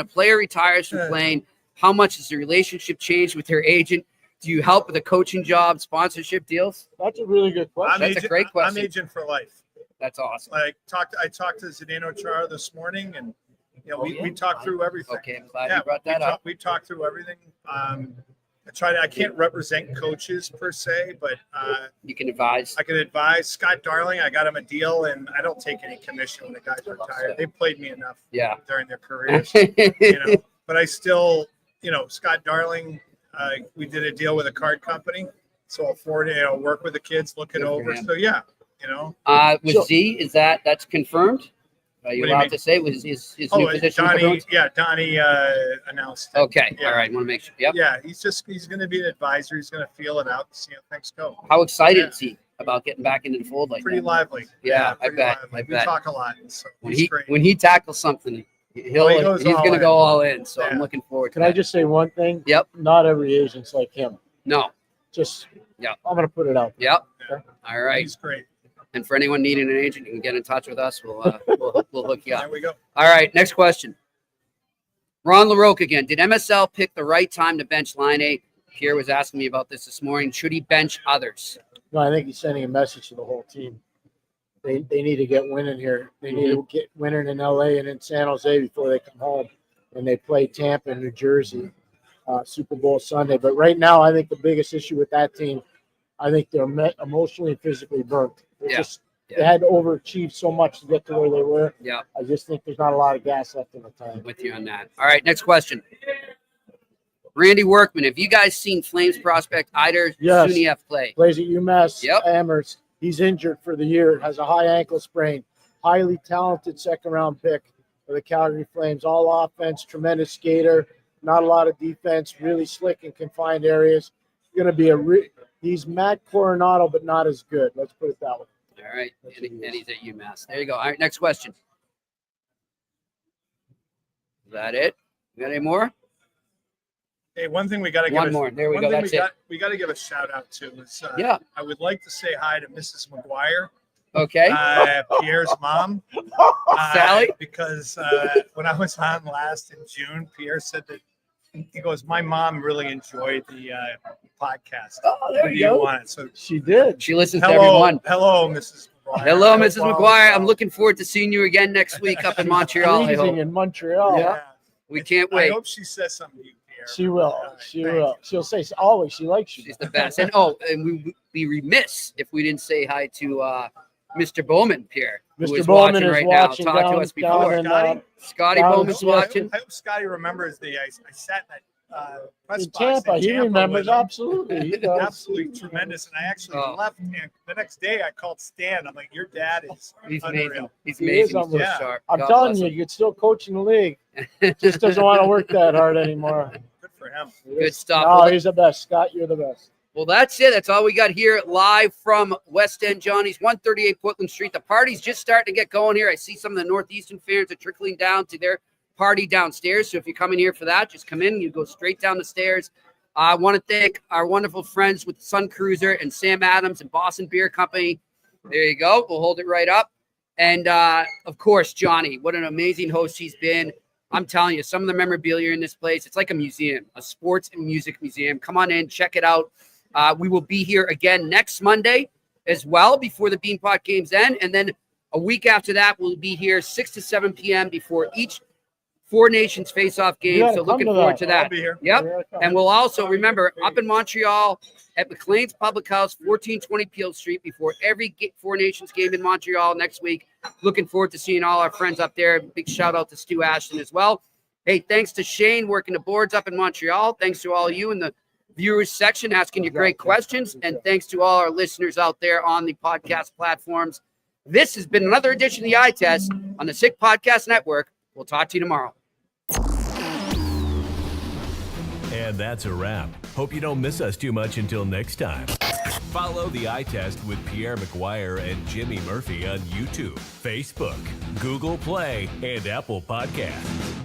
player retires from playing, how much does the relationship change with their agent? Do you help with a coaching job, sponsorship deals? That's a really good question. That's a great question. I'm agent for life. That's awesome. I talked to Zdeno Chara this morning, and we talked through everything. Okay, I'm glad you brought that up. We talked through everything. I can't represent coaches per se, but you can advise. I can advise. Scott Darling, I got him a deal, and I don't take any commission when the guys retire. They played me enough during their careers. But I still, Scott Darling, we did a deal with a card company, so I'll forward it. I'll work with the kids, look it over. So with Z, that's confirmed? Are you allowed to say his new position? Donnie announced it. Okay, Yeah. all right. Want to make sure. Yep. Yeah, he's going to be an advisor. He's going to feel it out and see how things go. How excited is he about getting back into the fold like Pretty that? lively. Yeah, I pretty bet. lively. I We bet. talk a lot. So When he tackles something, he's going to go all in. So I'm looking forward to Can that. I just say one thing? Yep. Not every agent's like him. No. Just, Yep. I'm going to put it out. Yep. Okay. All right. He's great. And for anyone needing an agent, you can get in touch with us. We'll hook you up. There we go. All right, next question. Ron LaRoque again. Did MSL pick the right time to bench Line? Pierre was asking me about this morning. Should he bench others? No, I think he's sending a message to the whole team. They need to get winning here. They need to get winning in LA and in San Jose before they come home. And they play Tampa and New Jersey Super Bowl Sunday. But right now, I think the biggest issue with that team, I think they're emotionally and physically burnt. They had to overachieve so much to get to where they were. Yeah. I just think there's not a lot of gas left in the tank. With you on that. All right, next question. Randy Workman, have you guys seen Flames prospect Eider Yes. Suniev play? Plays at UMass Yep. Amherst. He's injured for the year. Has a high ankle sprain. Highly talented second-round pick for the Calgary Flames. All offense, tremendous skater. Not a lot of defense. Really slick in confined areas. Going to be he's Matt Coronado, but not as good. Let's put it that way. All right, and he's at UMass. There you go. All right, next question. Is that it? You got any more? Hey, one thing we got to give One more. There we go. That's it. We got to give a shout out to is I would like to say hi to Mrs. McGuire. Okay. Pierre's mom, Sally. Because when I was on last in June, Pierre said that he goes, "My mom really enjoyed the podcast." Oh, there you go. So she did. She listens to everyone. Hello, Mrs. McGuire. McGuire. Hello, Mrs. McGuire. I'm looking forward to seeing you again next week up in Montreal. I Freezing hope. in Montreal. Yeah. We can't wait. I hope she says something to you, Pierre. She will. She will. She'll say always she likes you. She's the best. And we would be remiss if we didn't say hi to Mr. Bowman, Pierre, who Mr. is Bowman watching is right watching now. Talk to down- us before. down in, Scotty? Scotty down in Bowman's Seattle. watching. I hope Scotty remembers I sat in that press in box Tampa. in He Tampa remembers with him. absolutely. He does. Absolutely tremendous. And I actually Oh. left, and the next day I called Stan. I'm like, your dad is He's unreal. amazing. He's He is amazing. He's unreal. so sharp. I'm God telling bless you, him. you could still coach in the league. Just doesn't want to work that hard anymore. Good for him. Good stuff. No, Well, he's the best. Scott, you're the best. Well, that's it. That's all we got here live from West End Johnnie's, 138 Portland Street. The party's just starting to get going here. I see some of the Northeastern fans are trickling down to their party downstairs. So if you're coming here for that, just come in. You go straight down the stairs. I want to thank our wonderful friends with Sun Cruiser and Sam Adams and Boston Beer Company. There you go. We'll hold it right up. And, of course, Johnny, what an amazing host he's been. I'm telling you, some of the memorabilia in this place, it's like a museum, a sports and music museum. Come on in, check it out. We will be here again next Monday as well before the Beanpot games end. And then a week after that, we'll be here 6 to 7 p.m. before each Four Nations face-off game. gotta So come looking to forward that. to I'll that. be here. Yep. And we'll also, remember, up in Montreal at McLean's Public House, 1420 Peel Street, before every Four Nations game in Montreal next week. Looking forward to seeing all our friends up there. Big shout-out to Stu Ashton as well. Hey, thanks to Shane working the boards up in Montreal. Thanks to all of you in the viewers section asking you great questions. And thanks to all our listeners out there on the podcast platforms. This has been another edition of the Eye Test on the Sick Podcast Network. We'll talk to you tomorrow. And that's a wrap. Hope you don't miss us too much until next time. Follow the Eye Test with Pierre McGuire and Jimmy Murphy on YouTube, Facebook, Google Play, and Apple Podcasts.